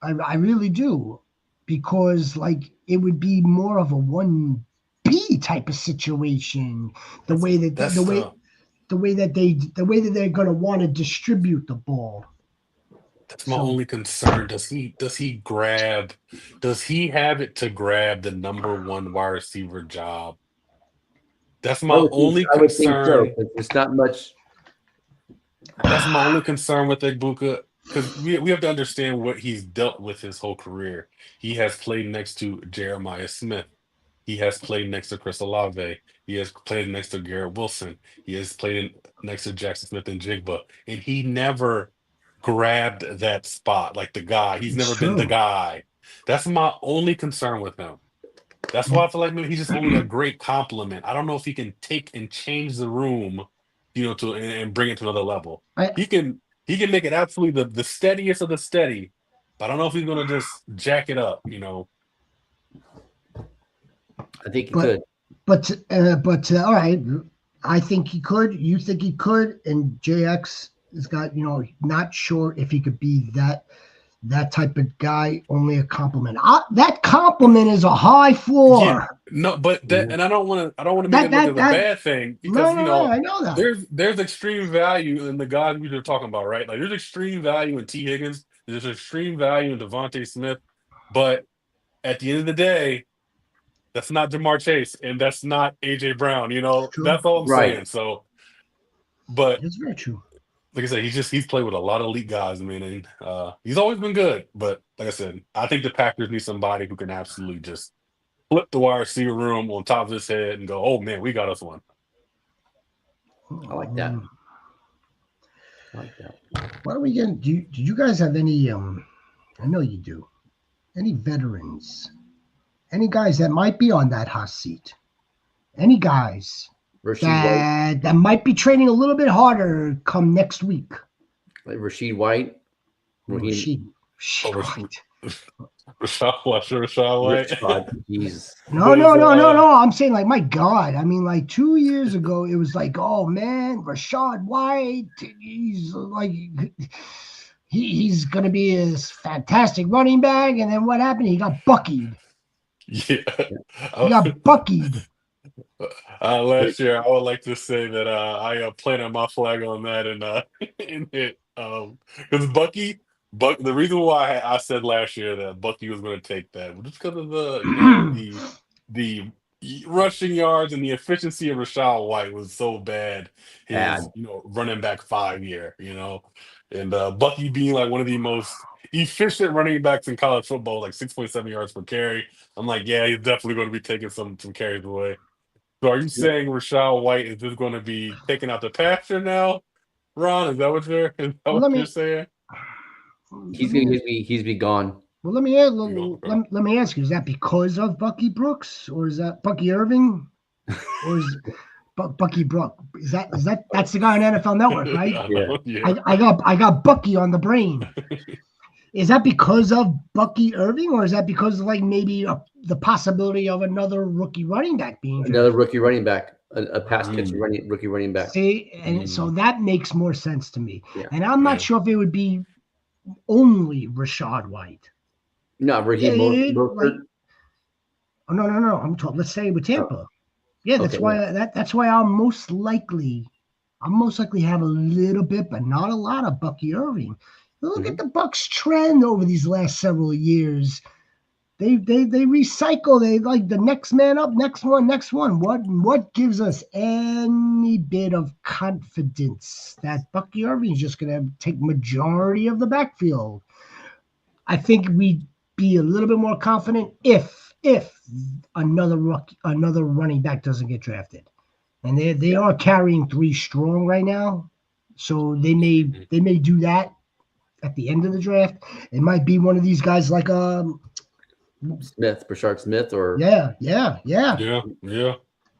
Speaker 1: I really do. Because it would be more of a 1B type of situation. The way that they're gonna want to distribute the ball.
Speaker 3: That's my only concern. Does he have it to grab the number 1 wide receiver job? That's my only concern. I would think so,
Speaker 2: it's not much.
Speaker 3: That's my only concern with Ibuka, because we have to understand what he's dealt with his whole career. He has played next to Jeremiah Smith. He has played next to Chris Olave. He has played next to Garrett Wilson. He has played next to Jackson Smith and Jigba. And he never grabbed that spot like the guy. He's never been the guy. That's my only concern with him. That's why I feel like maybe he's just only a great compliment. I don't know if he can take and change the room, and bring it to another level. He can make it absolutely the steadiest of the steady, but I don't know if he's gonna just jack it up.
Speaker 2: I think he could.
Speaker 1: But all right, I think he could. You think he could, and JX has got not sure if he could be that type of guy. Only a compliment. That compliment is a high floor.
Speaker 3: Yeah, no, but and I don't want to make it look as a bad thing because
Speaker 1: I know that
Speaker 3: there's extreme value in the guys we were talking about, right? Like there's extreme value in T. Higgins. There's extreme value in Devontae Smith, but at the end of the day, that's not Jamar Chase and that's not AJ Brown. That's all I'm saying. So, but
Speaker 1: it's very true.
Speaker 3: Like I said, he's played with a lot of elite guys, and he's always been good. But like I said, I think the Packers need somebody who can absolutely just flip the wide receiver room on top of his head and go, "Oh man, we got us one."
Speaker 2: I like that. I like that.
Speaker 1: Why don't we get? Do you guys have any? I know you do. Any veterans? Any guys that might be on that hot seat? Any guys
Speaker 2: Rasheed White.
Speaker 1: that might be training a little bit harder come next week?
Speaker 2: Like Rasheed White.
Speaker 1: Rashid
Speaker 3: Oh,
Speaker 1: White.
Speaker 3: Rashad White.
Speaker 2: Rashad, Jesus.
Speaker 1: No. I'm saying, like, my God. I mean, like 2 years ago, it was like, oh man, Rashad White. He's like, he's gonna be a fantastic running back. And then what happened? He got buckied.
Speaker 3: Yeah.
Speaker 1: He got buckied.
Speaker 3: Last year, I would like to say that I planted my flag on that and in it because the reason why I said last year that Bucky was going to take that was just because of the rushing yards and the efficiency of Rashad White was so bad. His running back 5 year, and Bucky being like one of the most efficient running backs in college football, like 6.7 yards per carry. I'm like, yeah, he's definitely going to be taking some carries away. So are you saying Rashad White is just going to be taken out the pasture now, Ron? Is that what you're saying?
Speaker 2: He's be gone.
Speaker 1: Well, let me ask you: is that because of Bucky Brooks, or is that Bucky Irving, or is Bucky Brook? Is that's the guy on NFL Network, right?
Speaker 3: Yeah.
Speaker 1: I got Bucky on the brain. Is that because of Bucky Irving, or is that because of, like, maybe the possibility of another rookie running back being drafted?
Speaker 2: Another rookie running back, a pass catcher rookie running back.
Speaker 1: See, and so that makes more sense to me.
Speaker 2: Yeah.
Speaker 1: And I'm not sure if it would be only Rashad White.
Speaker 2: No, Raheem Mostert.
Speaker 1: Oh no! I'm talking. Let's say with Tampa. Yeah, that's why. That's why I'll most likely have a little bit, but not a lot of Bucky Irving. Look at the Bucs trend over these last several years. They recycle. They like the next man up, next one. What gives us any bit of confidence that Bucky Irving is just going to take majority of the backfield? I think we'd be a little bit more confident if another running back doesn't get drafted, and they are carrying 3 strong right now, so they may do that at the end of the draft. It might be one of these guys like
Speaker 2: Brashard Smith, or
Speaker 3: Yeah.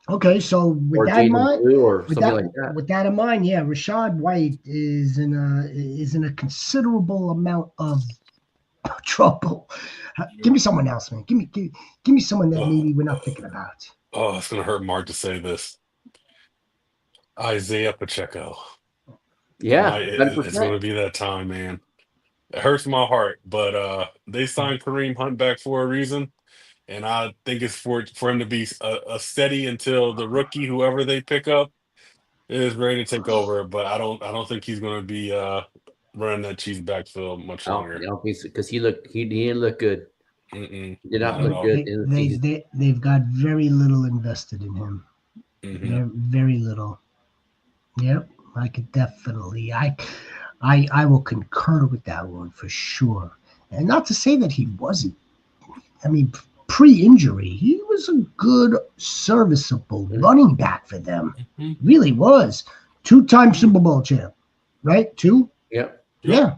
Speaker 1: Okay, so with that in mind,
Speaker 2: or something like that.
Speaker 1: With that in mind, yeah, Rashad White is in a considerable amount of trouble. Give me someone else, man. Give me someone that maybe we're not thinking about.
Speaker 3: Oh, it's gonna hurt Mark to say this. Isaiah Pacheco.
Speaker 2: Yeah,
Speaker 3: it's gonna be that time, man. It hurts my heart, but they signed Kareem Hunt back for a reason, and I think it's for him to be a steady until the rookie, whoever they pick up, is ready to take over. But I don't think he's going to be running that Chiefs backfield much longer.
Speaker 2: I don't think so, because he didn't look good.
Speaker 3: He
Speaker 2: did not look good.
Speaker 1: They've got very little invested in him. Very little. Yep, I could definitely. I will concur with that one for sure. And not to say that he wasn't. I mean, pre-injury, he was a good, serviceable running back for them. Really was. 2-time Super Bowl champ, right? 2?
Speaker 2: Yep.
Speaker 1: Yeah.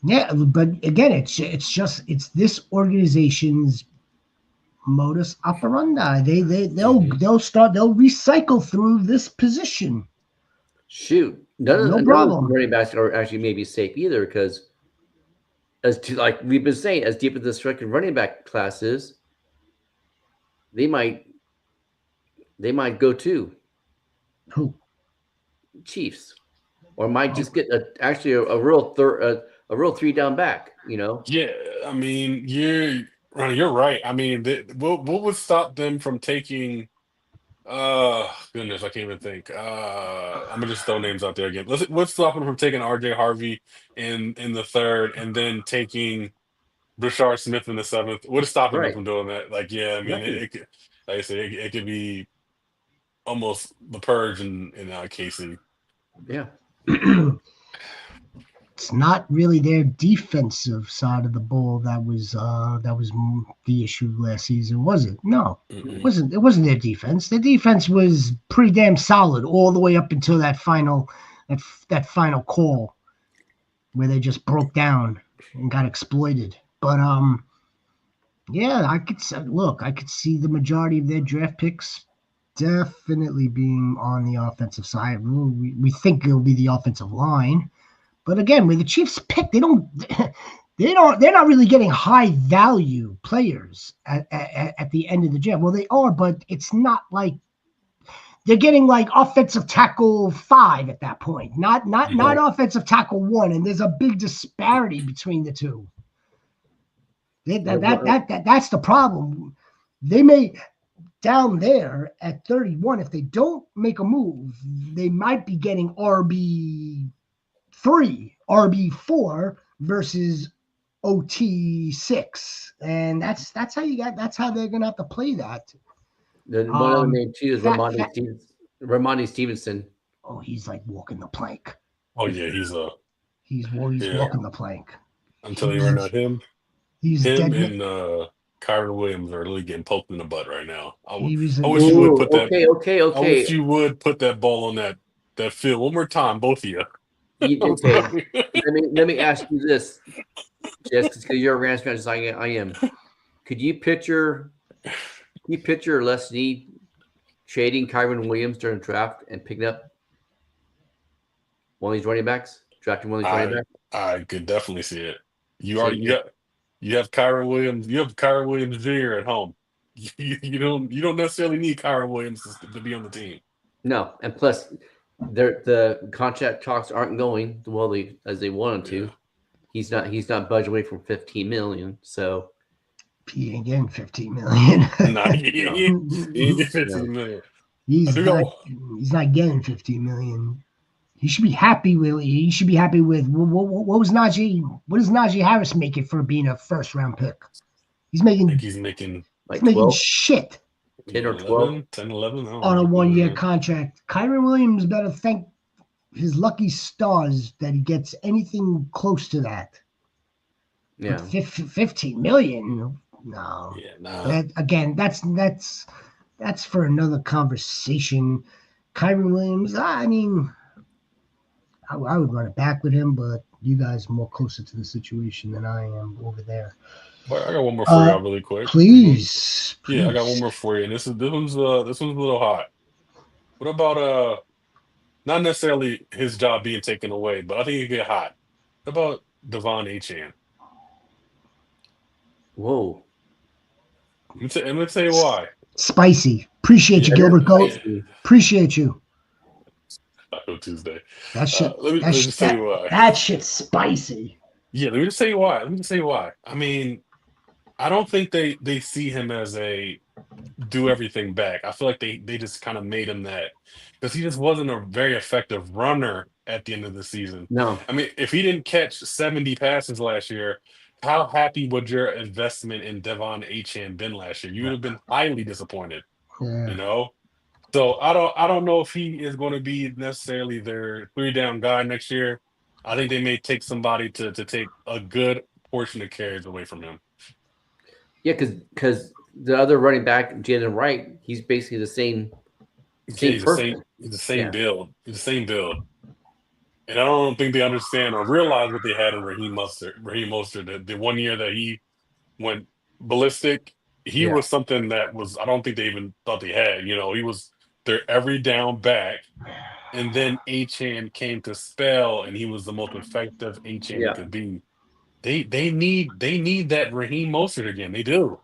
Speaker 1: But again, it's this organization's modus operandi. They'll recycle through this position.
Speaker 2: Shoot, no
Speaker 1: problem.
Speaker 2: Running backs are actually maybe safe either, because like we've been saying, as deep as this record running back class is, they might go to
Speaker 1: who?
Speaker 2: Chiefs, or might just get a real 3 down back.
Speaker 3: Yeah, I mean, you're right. I mean, what would stop them from taking? Goodness, I can't even think. I'm gonna just throw names out there again. What's stopping them from taking RJ Harvey in the 3rd, and then taking Brashard Smith in the 7th? What is stopping them from doing that? Like, yeah, I mean, it could, like I said, it could be almost the purge in KC.
Speaker 2: Yeah.
Speaker 1: it's not really their defensive side of the ball that was the issue last season, was it? No, it wasn't. It wasn't their defense. Their defense was pretty damn solid all the way up until that final call where they just broke down and got exploited. But yeah, I could see the majority of their draft picks definitely being on the offensive side. We think it'll be the offensive line. But again, when the Chiefs pick, they're not really getting high value players at the end of the draft. Well, they are, but it's not like they're getting like offensive tackle 5 at that point, not offensive tackle 1, and there's a big disparity between the two. That's the problem. They may down there at 31, if they don't make a move, they might be getting RB3, RB4 versus OT6, and that's how they're gonna have to play that.
Speaker 2: The one other name too is Ramondre Stevenson.
Speaker 1: Oh, he's like walking the plank.
Speaker 3: Oh yeah, he's
Speaker 1: walking the plank.
Speaker 3: I'm telling you right now, him
Speaker 1: dead.
Speaker 3: And Kyron Williams are really getting poked in the butt right now. I wish
Speaker 2: you would put that. Okay.
Speaker 3: I wish you would put that ball on that field one more time, both of you.
Speaker 2: Okay. let me ask you this, just because you're a Rams fan, as I am. Could you picture Les Snead trading Kyron Williams during the draft and picking up one of these running backs, drafting one of these running backs?
Speaker 3: I could definitely see it. You have Kyron Williams. You have Kyron Williams Jr. at home. You don't necessarily need Kyron Williams to be on the team.
Speaker 2: No, and plus, the contract talks aren't going well as they wanted to. He's not budged away from $15 million. So
Speaker 1: he ain't getting $15 million.
Speaker 3: Nah, he ain't getting $15 million.
Speaker 1: He's not getting $15 million. He should be happy with. What was Najee? What does Najee Harris make it for being a first round pick? He's making
Speaker 2: like
Speaker 1: shit.
Speaker 2: 10 or 12,
Speaker 3: 10, 11
Speaker 1: on a 1-year contract. Kyron Williams better thank his lucky stars that he gets anything close to that.
Speaker 2: Yeah,
Speaker 1: but $15 million. No.
Speaker 3: Yeah, no.
Speaker 1: That's for another conversation. Kyron Williams. I mean, I would run it back with him, but you guys are more closer to the situation than I am over there.
Speaker 3: I got one more for y'all really quick.
Speaker 1: Please.
Speaker 3: Yeah, I got one more for you, and this one's a little hot. What about not necessarily his job being taken away, but I think it get hot. What about Devon Achane?
Speaker 2: Whoa.
Speaker 3: I'm gonna tell you why.
Speaker 1: Spicy. Appreciate you, Gilbert Goat. Appreciate you.
Speaker 3: Taco Tuesday.
Speaker 1: That shit.
Speaker 3: Let me just tell you why.
Speaker 1: That shit's spicy.
Speaker 3: Yeah, let me just tell you why. I mean, I don't think they see him as a do everything back. I feel like they just kind of made him that because he just wasn't a very effective runner at the end of the season.
Speaker 2: No.
Speaker 3: I mean, if he didn't catch 70 passes last year, how happy would your investment in Devon Achane been last year? You would have been highly disappointed.
Speaker 1: Yeah.
Speaker 3: You know? So I don't know if he is going to be necessarily their 3-down guy next year. I think they may take somebody to take a good portion of carries away from him.
Speaker 2: Yeah, because the other running back, Jalen Wright, he's basically the same person.
Speaker 3: He's the same build. He's the same build. And I don't think they understand or realize what they had in Raheem Mostert. The 1 year that he went ballistic, he was something that was, I don't think they even thought they had. You know, he was their every down back. And then Achane came to spell, and he was the most effective Achane could be. They need that Raheem Mostert again. They do.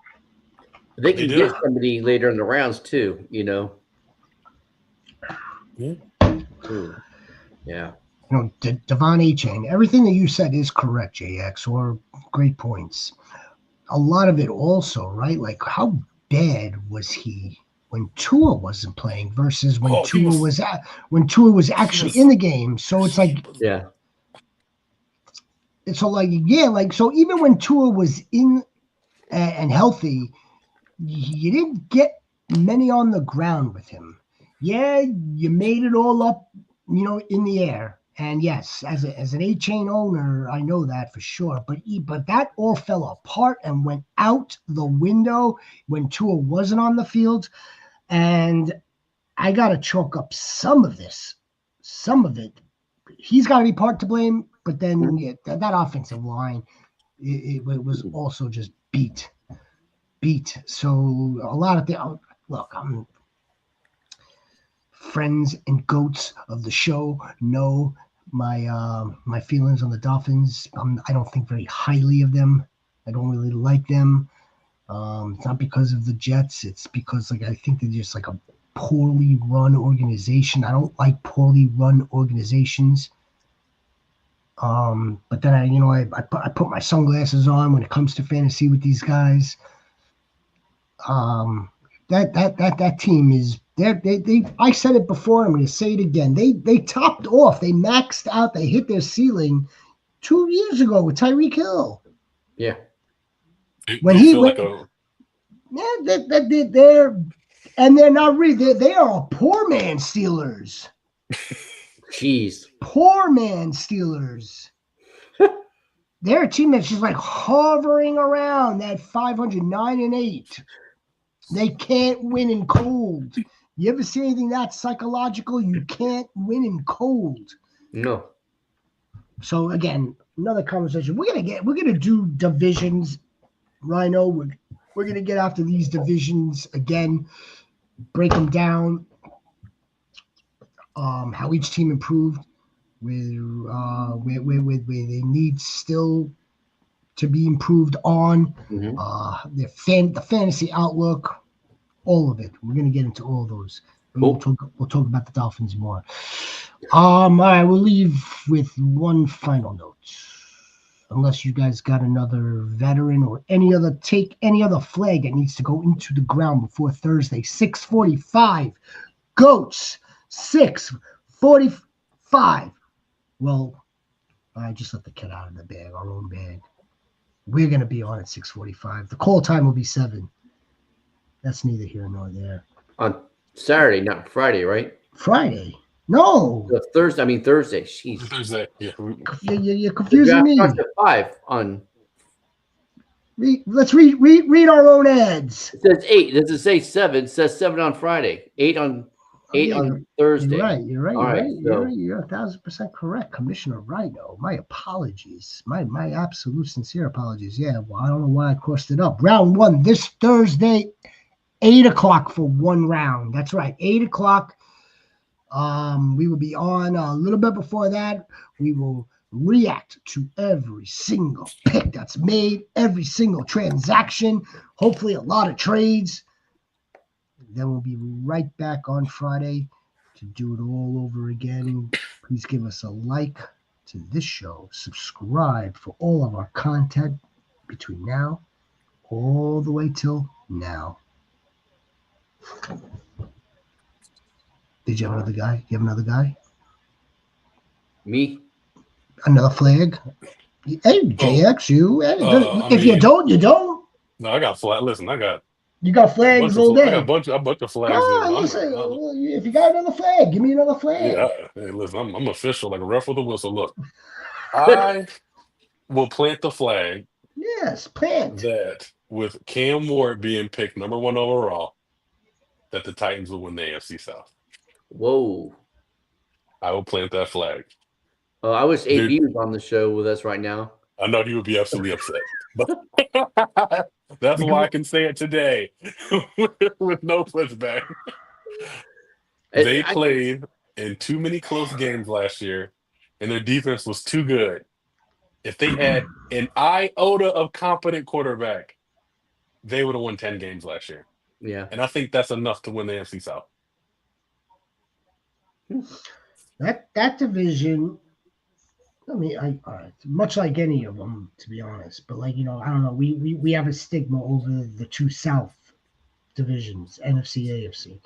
Speaker 2: They can get somebody later in the rounds too, you know.
Speaker 3: Yeah.
Speaker 2: Yeah.
Speaker 1: You know, Devon Achane, everything that you said is correct, JX, or great points. A lot of it also, right? Like, how bad was he when Tua wasn't playing versus when Tua was actually in the game? So it's like, so even when Tua was in and healthy, you didn't get many on the ground with him. Yeah, you made it all up, you know, in the air. And yes, as an 8-chain owner, I know that for sure. But that all fell apart and went out the window when Tua wasn't on the field. And I got to chalk up some of this. Some of it. He's got to be part to blame. But then that offensive line, it was also just beat. So a lot of the look, I'm friends and goats of the show know my feelings on the Dolphins. I don't think very highly of them. I don't really like them. It's not because of the Jets. It's because I think they're just a poorly run organization. I don't like poorly run organizations. But then I put my sunglasses on when it comes to fantasy with these guys. That team is they I said it before, I'm going to say it again. They topped off, they maxed out, they hit their ceiling 2 years ago with Tyreek Hill.
Speaker 2: Yeah.
Speaker 1: When he went, they're not really they are a poor man Steelers.
Speaker 2: Jeez.
Speaker 1: Poor man Steelers. They're a team that's just hovering around that 509-8. They can't win in cold. You ever see anything that psychological? You can't win in cold.
Speaker 2: No.
Speaker 1: So again, another conversation. We're gonna do divisions, Rhino. We're gonna get after these divisions again, break them down. How each team improved, where they need still to be improved on. The fantasy outlook, all of it. We're gonna get into all those. Cool. We'll talk about the Dolphins more. All right, we'll leave with one final note. Unless you guys got another veteran or any other flag that needs to go into the ground before Thursday, 6:45. Goats, 6:45. Well, I just let the cat out of the bag, our own bag. We're going to be on at 6:45. The call time will be 7. That's neither here nor there.
Speaker 2: On Saturday, not Friday, right?
Speaker 1: Friday? No.
Speaker 2: Thursday. Jeez.
Speaker 3: Thursday. Yeah.
Speaker 1: You're confusing me.
Speaker 2: At 5 on.
Speaker 1: Let's read our own ads.
Speaker 2: It says 8. Does it say 7? It says 7 on Friday. 8 on Thursday.
Speaker 1: You're right.
Speaker 2: All right.
Speaker 1: You're 1,000% correct, Commissioner Rhino. My apologies. My absolute sincere apologies. Yeah, well, I don't know why I crossed it up. Round 1 this Thursday, 8 o'clock for one round. That's right, 8 o'clock. We will be on a little bit before that. We will react to every single pick that's made, every single transaction, hopefully a lot of trades. Then we'll be right back on Friday to do it all over again. Please give us a like to this show. Subscribe for all of our content between now all the way till now. Did you have another guy? You have another guy?
Speaker 2: Me?
Speaker 1: Another flag? Hey, JX, you. If you don't, you don't.
Speaker 3: No, I got flag. Listen,
Speaker 1: you got flags all day.
Speaker 3: I got a bunch of flags.
Speaker 1: If you got another flag, give me another flag.
Speaker 3: Yeah, hey, listen, I'm official, like a ref with a whistle. Look, I will plant the flag.
Speaker 1: Yes, plant.
Speaker 3: That with Cam Ward being picked number 1 overall, that the Titans will win the AFC South.
Speaker 2: Whoa.
Speaker 3: I will plant that flag.
Speaker 2: I wish AB was on the show with us right now.
Speaker 3: I know he would be absolutely upset. But that's why I can say it today with no pushback. They played in too many close games last year, and their defense was too good. If they had an iota of competent quarterback, they would have won 10 games last year.
Speaker 2: Yeah.
Speaker 3: And I think that's enough to win the NFC South.
Speaker 1: That division, I mean, much like any of them, to be honest. But I don't know. We have a stigma over the two South divisions, NFC, AFC.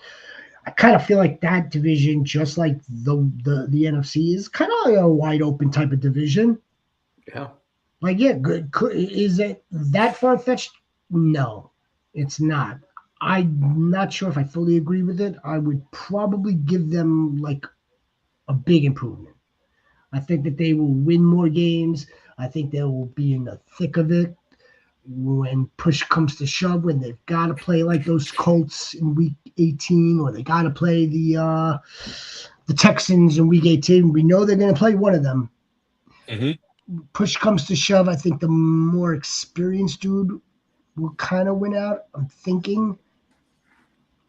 Speaker 1: I kind of feel like that division, just like the NFC, is kind of a wide open type of division.
Speaker 2: Yeah.
Speaker 1: Good. Is it that far fetched? No, it's not. I'm not sure if I fully agree with it. I would probably give them a big improvement. I think that they will win more games. I think they will be in the thick of it when push comes to shove, when they've got to play like those Colts in week 18, or they got to play the Texans in week 18. We know they're going to play one of them. Push comes to shove, I think the more experienced dude will kind of win out. I'm thinking,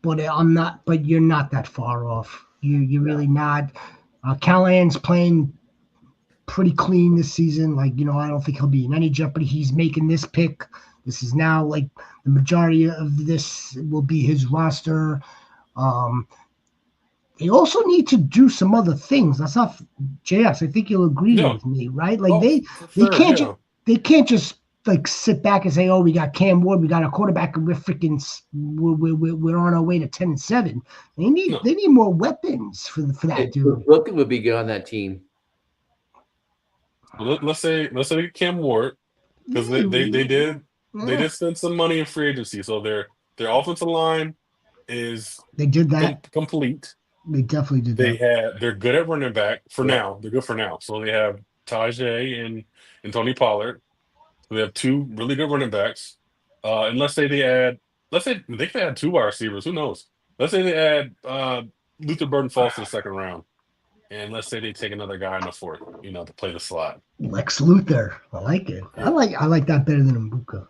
Speaker 1: but I'm not. But you're not that far off. You're really not. Callahan's playing pretty clean this season. Like, I don't think he'll be in any jeopardy. He's making this pick. This is now like the majority of this will be his roster. They also need to do some other things. That's not JX. I think you'll agree with me, right? Like they can't just like sit back and say, "Oh, we got Cam Ward, we got a quarterback, and we're on our way to 10-7." They need more weapons for that dude.
Speaker 2: Wilkin would be good on that team.
Speaker 3: Let's say Cam Ward, because they did spend some money in free agency, so their offensive line is complete.
Speaker 1: They definitely did that.
Speaker 3: They're good at running back for now. They're good for now. So they have Tajay and Tony Pollard. So they have two really good running backs. And let's say they could add 2 wide receivers. Who knows? Let's say they add Luther Burden falls to the second round. And let's say they take another guy in the fourth, to play the slot.
Speaker 1: Lex Luthor. I like it. I like that better than Mbuka.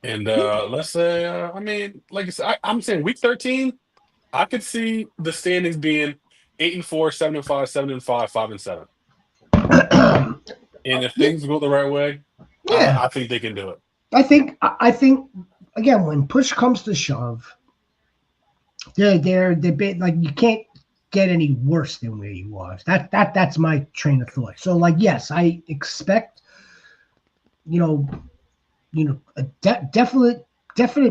Speaker 3: And let's say, like I said, I'm saying week 13, I could see the standings being 8-4, 7-5, 7-5, 5-7. And if things go the right way, I think they can do it. I think
Speaker 1: again, when push comes to shove, they're like, you can't get any worse than where you are. That's my train of thought. So like, yes, I expect a definite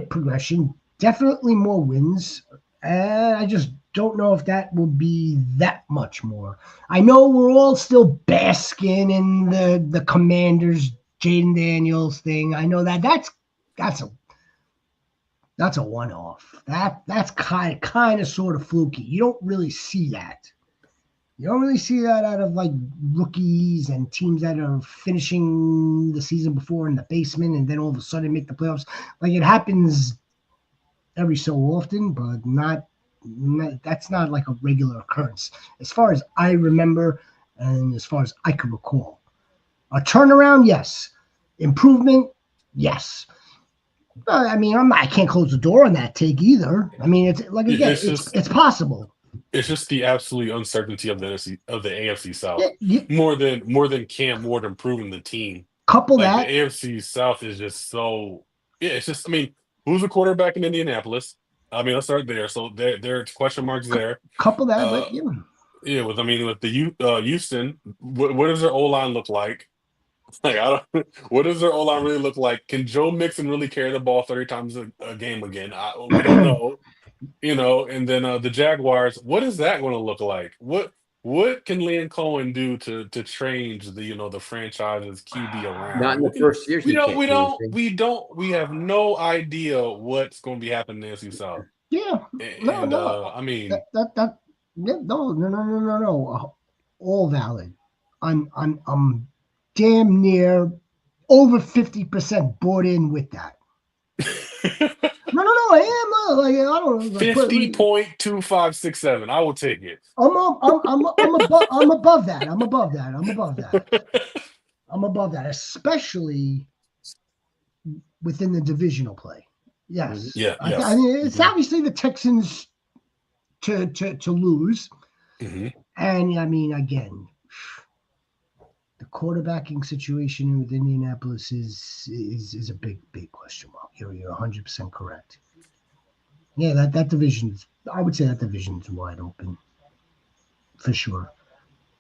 Speaker 1: progression, definitely more wins. I just don't know if that will be that much more. I know we're all still basking in the Commanders, Jaden Daniels thing. I know that's a one-off. That's kind of sort of fluky. You don't really see that. You don't really see that out of like rookies and teams that are finishing the season before in the basement and then all of a sudden make the playoffs. Like, it happens every so often, but that's not like a regular occurrence as far as I remember and as far as I can recall. A turnaround, yes. Improvement, yes. I can't close the door on that take either. It's like, again, it's possible.
Speaker 3: It's just the absolute uncertainty of the AFC South, more than Cam Ward improving the team.
Speaker 1: Couple that
Speaker 3: the AFC South is just so. Yeah, it's just. Who's the quarterback in Indianapolis? Let's start there. So there are question marks there.
Speaker 1: Couple that,
Speaker 3: with the Houston, what does their O-line look like? What does their O-line really look like? Can Joe Mixon really carry the ball 30 times a game again? We don't know. And then the Jaguars, what is that going to look like? What can Liam Cohen do to change the franchise's QB around?
Speaker 2: Not in the first year.
Speaker 3: We have no idea what's going to be happening in the AFC South.
Speaker 1: Yeah. No. All valid. I'm damn near over 50% bought in with that. No, I am. I don't know.
Speaker 3: 50.2567. I will take it.
Speaker 1: I'm above that. I'm above that, especially within the divisional play. Yes.
Speaker 3: Yeah.
Speaker 1: It's obviously the Texans to lose.
Speaker 3: Mm-hmm.
Speaker 1: And again, the quarterbacking situation with Indianapolis is a big question mark. You're 100% correct. Yeah, that division's. I would say that division's wide open, for sure.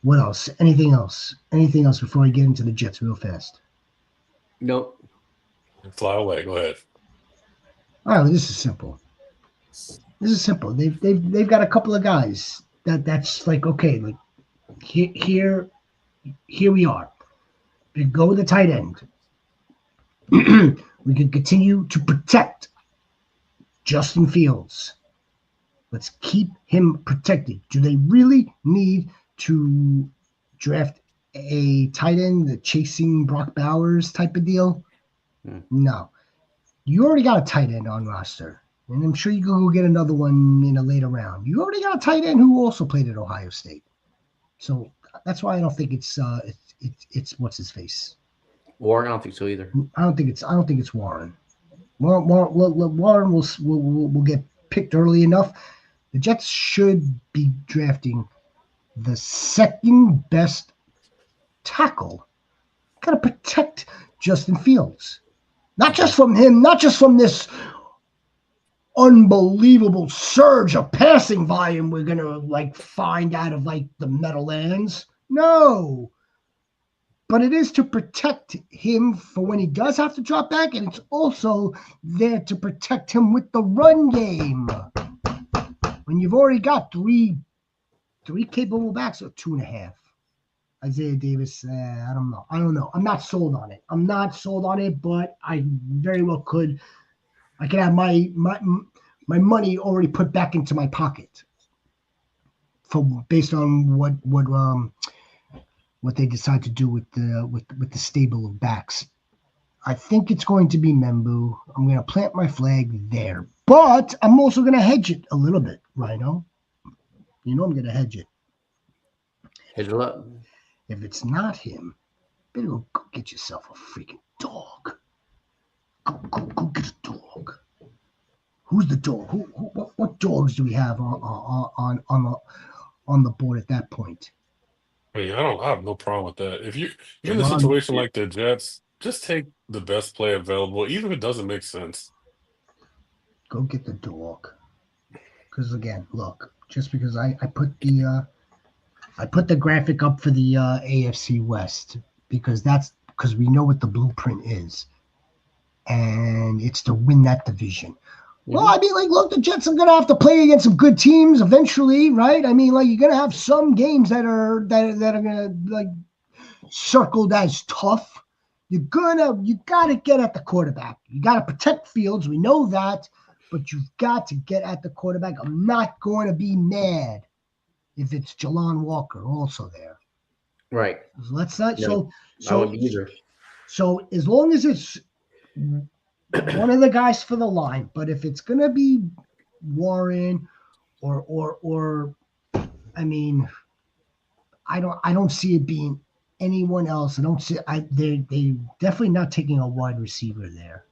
Speaker 1: What else? Anything else? Anything else before I get into the Jets real fast?
Speaker 2: Nope.
Speaker 3: Fly away. Go ahead.
Speaker 1: All right, well, this is simple. They've got a couple of guys that's like, okay, like here we are. We go with the tight end. We can continue to protect Justin Fields. Let's keep him protected. Do they really need to draft a tight end, the chasing Brock Bowers type of deal. No. You already got a tight end on roster. And I'm sure you can go get another one in a later round. You already got a tight end who also played at Ohio State. So that's why I don't think it's what's his face.
Speaker 2: Warren, I don't think so either.
Speaker 1: I don't think it's Warren. Warren will get picked early enough. The Jets should be drafting the second best tackle. Got to protect Justin Fields. Not just from him, not just from this unbelievable surge of passing volume we're going to find out of the Meadowlands. No. But it is to protect him for when he does have to drop back, and it's also there to protect him with the run game. When you've already got three capable backs, or 2.5. Isaiah Davis, I don't know. I'm not sold on it. But I very well could. I could have my money already put back into my pocket based on what they decide to do with the stable of backs. I think it's going to be Membu. I'm going to plant my flag there, but I'm also going to hedge it a little bit, Rhino. I'm going to hedge it.
Speaker 2: Hedge it up.
Speaker 1: If it's not him, better go get yourself a freaking dog. Go get a dog. Who's the dog? What dogs do we have on the board at that point?
Speaker 3: I have no problem with that. If you're in a situation like the Jets, just take the best play available, even if it doesn't make sense.
Speaker 1: Go get the dog. Because again, look, just because I put the graphic up for the AFC West because we know what the blueprint is, and it's to win that division. Well, I mean, look, the Jets are going to have to play against some good teams eventually, right? I mean, you're going to have some games that are going to circled as tough. You got to get at the quarterback. You got to protect Fields. We know that, but you've got to get at the quarterback. I'm not going to be mad if it's Jalon Walker also there.
Speaker 2: Right.
Speaker 1: So let's not.
Speaker 2: No, I wouldn't be either.
Speaker 1: So as long as it's one of the guys for the line, but if it's gonna be Warren or I mean, I don't see it being anyone else. They definitely not taking a wide receiver there.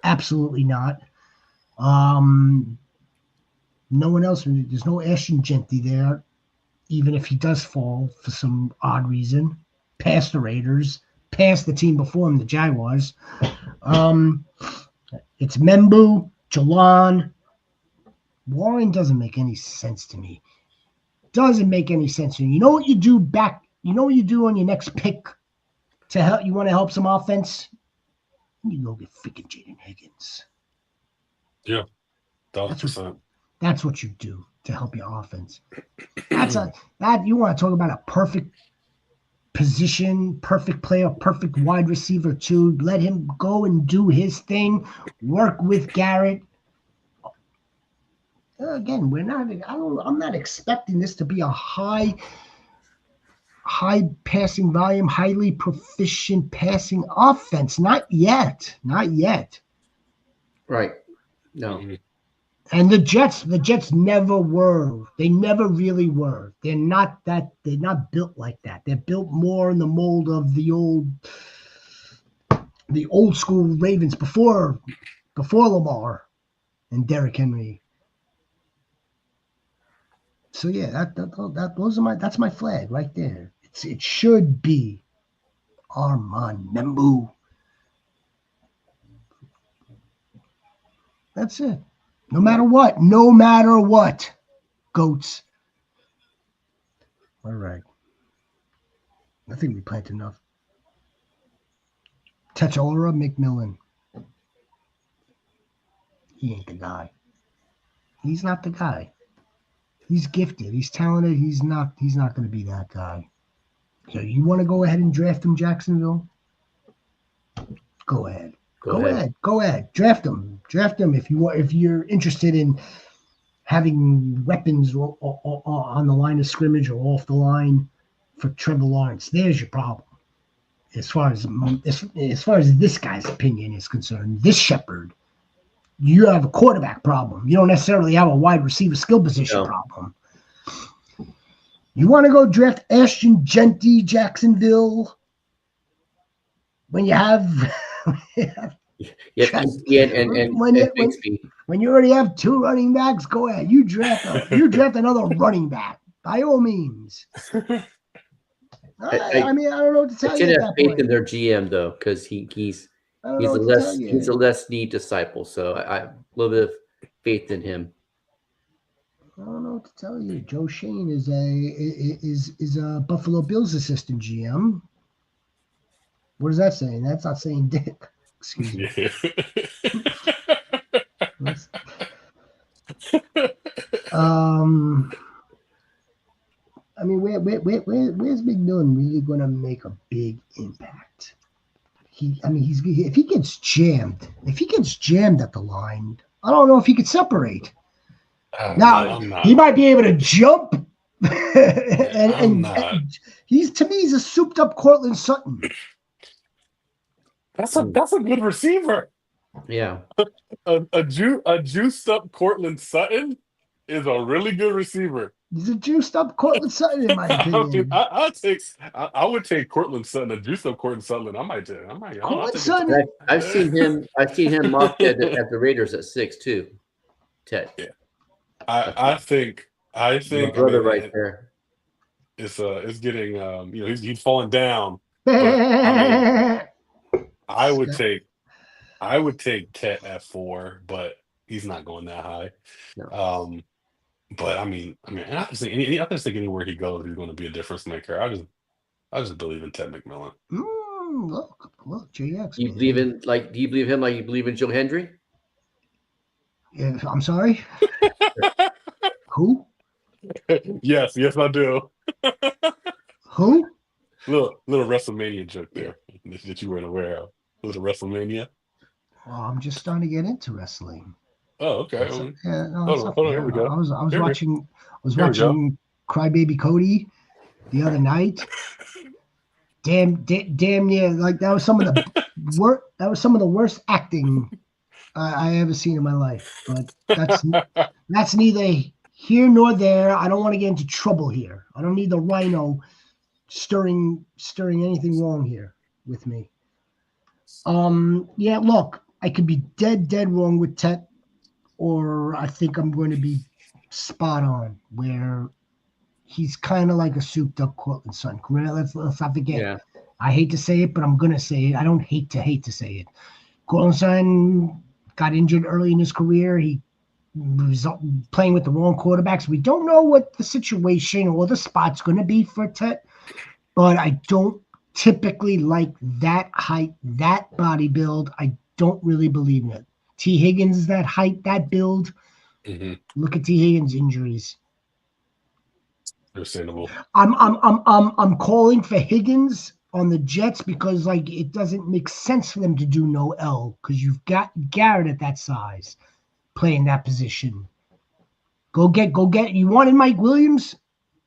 Speaker 1: Absolutely not. No one else. There's no Ashton Genty there, even if he does fall for some odd reason. Past the Raiders, past the team before him, the Jaguars. It's Membu, Jalon. Warren doesn't make any sense to me. Doesn't make any sense to me. You know what you do on your next pick to help? You want to help some offense? You go get freaking Jaden Higgins.
Speaker 3: Yeah, 1,000%.
Speaker 1: That's what you do to help your offense. That you want to talk about a perfect position, perfect player, perfect wide receiver too. Let him go and do his thing. Work with Garrett. Again, I'm not expecting this to be a high passing volume, highly proficient passing offense. Not yet.
Speaker 2: Right. No.
Speaker 3: Mm-hmm.
Speaker 1: And the Jets never were. They never really were. They're not built like that. They're built more in the mold of the old school Ravens before Lamar and Derrick Henry. So yeah, that's my flag right there. It should be Armand Membu. That's it. No matter what, goats. All right. I think we planted enough. Techaora McMillan. He ain't the guy. He's not the guy. He's gifted. He's talented. He's not going to be that guy. So you want to go ahead and draft him, Jacksonville? Go ahead. Go ahead. Draft him if you're interested in having weapons or on the line of scrimmage or off the line for Trevor Lawrence. There's your problem. As far as this guy's opinion is concerned, this Shepherd, you have a quarterback problem. You don't necessarily have a wide receiver skill position problem. You want to go draft Ashton, Genty, Jacksonville when you have
Speaker 2: and Bixby.
Speaker 1: When you already have 2 running backs, go ahead. You draft another running back by all means. I mean, I don't know what to tell you.
Speaker 2: I should have faith in their GM though, because he's a less neat disciple. So I have a little bit of faith in him.
Speaker 1: I don't know what to tell you. Joe Shane is a Buffalo Bills assistant GM. What is that saying? That's not saying dick. Excuse me. I mean, where's McMillan really going to make a big impact? If he gets jammed at the line, I don't know if he could separate. He might be able to jump, and he's a souped up Cortland Sutton.
Speaker 3: That's a good receiver.
Speaker 2: Yeah,
Speaker 3: a juiced up Cortland Sutton is a really good receiver.
Speaker 1: He's a juiced up Cortland Sutton, in my opinion.
Speaker 3: I would take Cortland Sutton, a juiced up Cortland Sutton.
Speaker 2: I've seen him mocked at the Raiders at 6'2". Ted.
Speaker 3: Yeah. I think
Speaker 2: brother right there.
Speaker 3: It's getting he's falling down. But, I would take Tet at 4, but he's not going that high. No. But I mean, I just think anywhere he goes, he's going to be a difference maker. I just believe in Ted McMillan.
Speaker 1: Look, JX.
Speaker 2: Do you believe him like you believe in Joe Hendry?
Speaker 1: Yeah, I'm sorry. Who?
Speaker 3: Yes, I do.
Speaker 1: Who?
Speaker 3: Little WrestleMania joke there that you weren't aware of. Little WrestleMania.
Speaker 1: Well, I'm just starting to get into wrestling.
Speaker 3: Oh, okay.
Speaker 1: Hold
Speaker 3: on, here we go.
Speaker 1: I was watching Crybaby Cody the other night. Damn near, like that was some of the worst acting I ever seen in my life. But that's neither here nor there. I don't want to get into trouble here. I don't need the Rhino stirring anything wrong here with me. Yeah, look, I could be dead wrong with Tet, or I think I'm going to be spot on where he's kind of like a souped up Cortland Sutton. Let's not forget. Yeah. I hate to say it, but I'm going to say it. I don't hate to say it. Cortland Sutton got injured early in his career. He was playing with the wrong quarterbacks. We don't know what the situation or the spot's going to be for Tet, but I don't typically like that height, that body build. I don't really believe in it. T. Higgins is that height, that build. Mm-hmm. Look at T. Higgins' injuries.
Speaker 3: Understandable.
Speaker 1: I'm calling for Higgins on the Jets because it doesn't make sense for them to do no L because you've got Garrett at that size playing that position. Go get. You wanted Mike Williams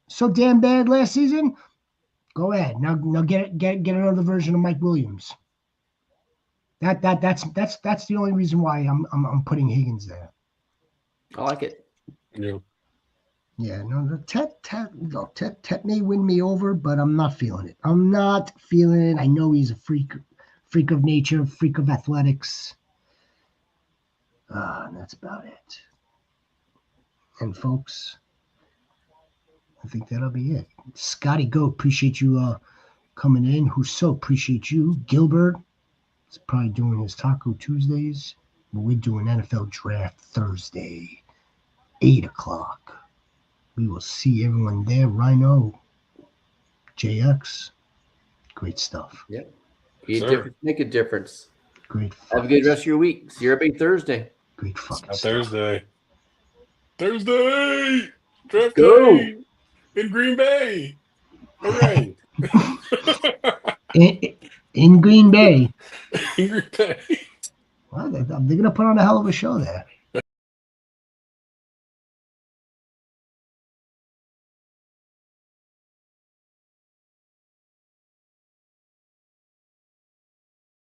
Speaker 1: so damn bad last season. Go ahead now. Get another version of Mike Williams. That's the only reason why I'm putting Higgins there.
Speaker 2: I like it.
Speaker 3: Yeah.
Speaker 1: Yeah. No, the Tet may win me over, but I'm not feeling it. I'm not feeling it. I know he's a freak of nature, freak of athletics. And that's about it. And folks, I think that'll be it. Scotty Goat, appreciate you coming in. Husso, appreciate you. Gilbert is probably doing his Taco Tuesdays. But we're doing NFL Draft Thursday, 8 o'clock. We will see everyone there. Rhino, JX, great stuff.
Speaker 2: Yep. Make a difference.
Speaker 1: Great.
Speaker 2: Have a good rest of your week. See you every Thursday.
Speaker 1: Great fucking stuff.
Speaker 3: Thursday. Draft
Speaker 2: Go.
Speaker 3: day in Green Bay. Hooray.
Speaker 1: in Green Bay.
Speaker 3: In Green Bay.
Speaker 1: Well, they're going to put on a hell of a show there.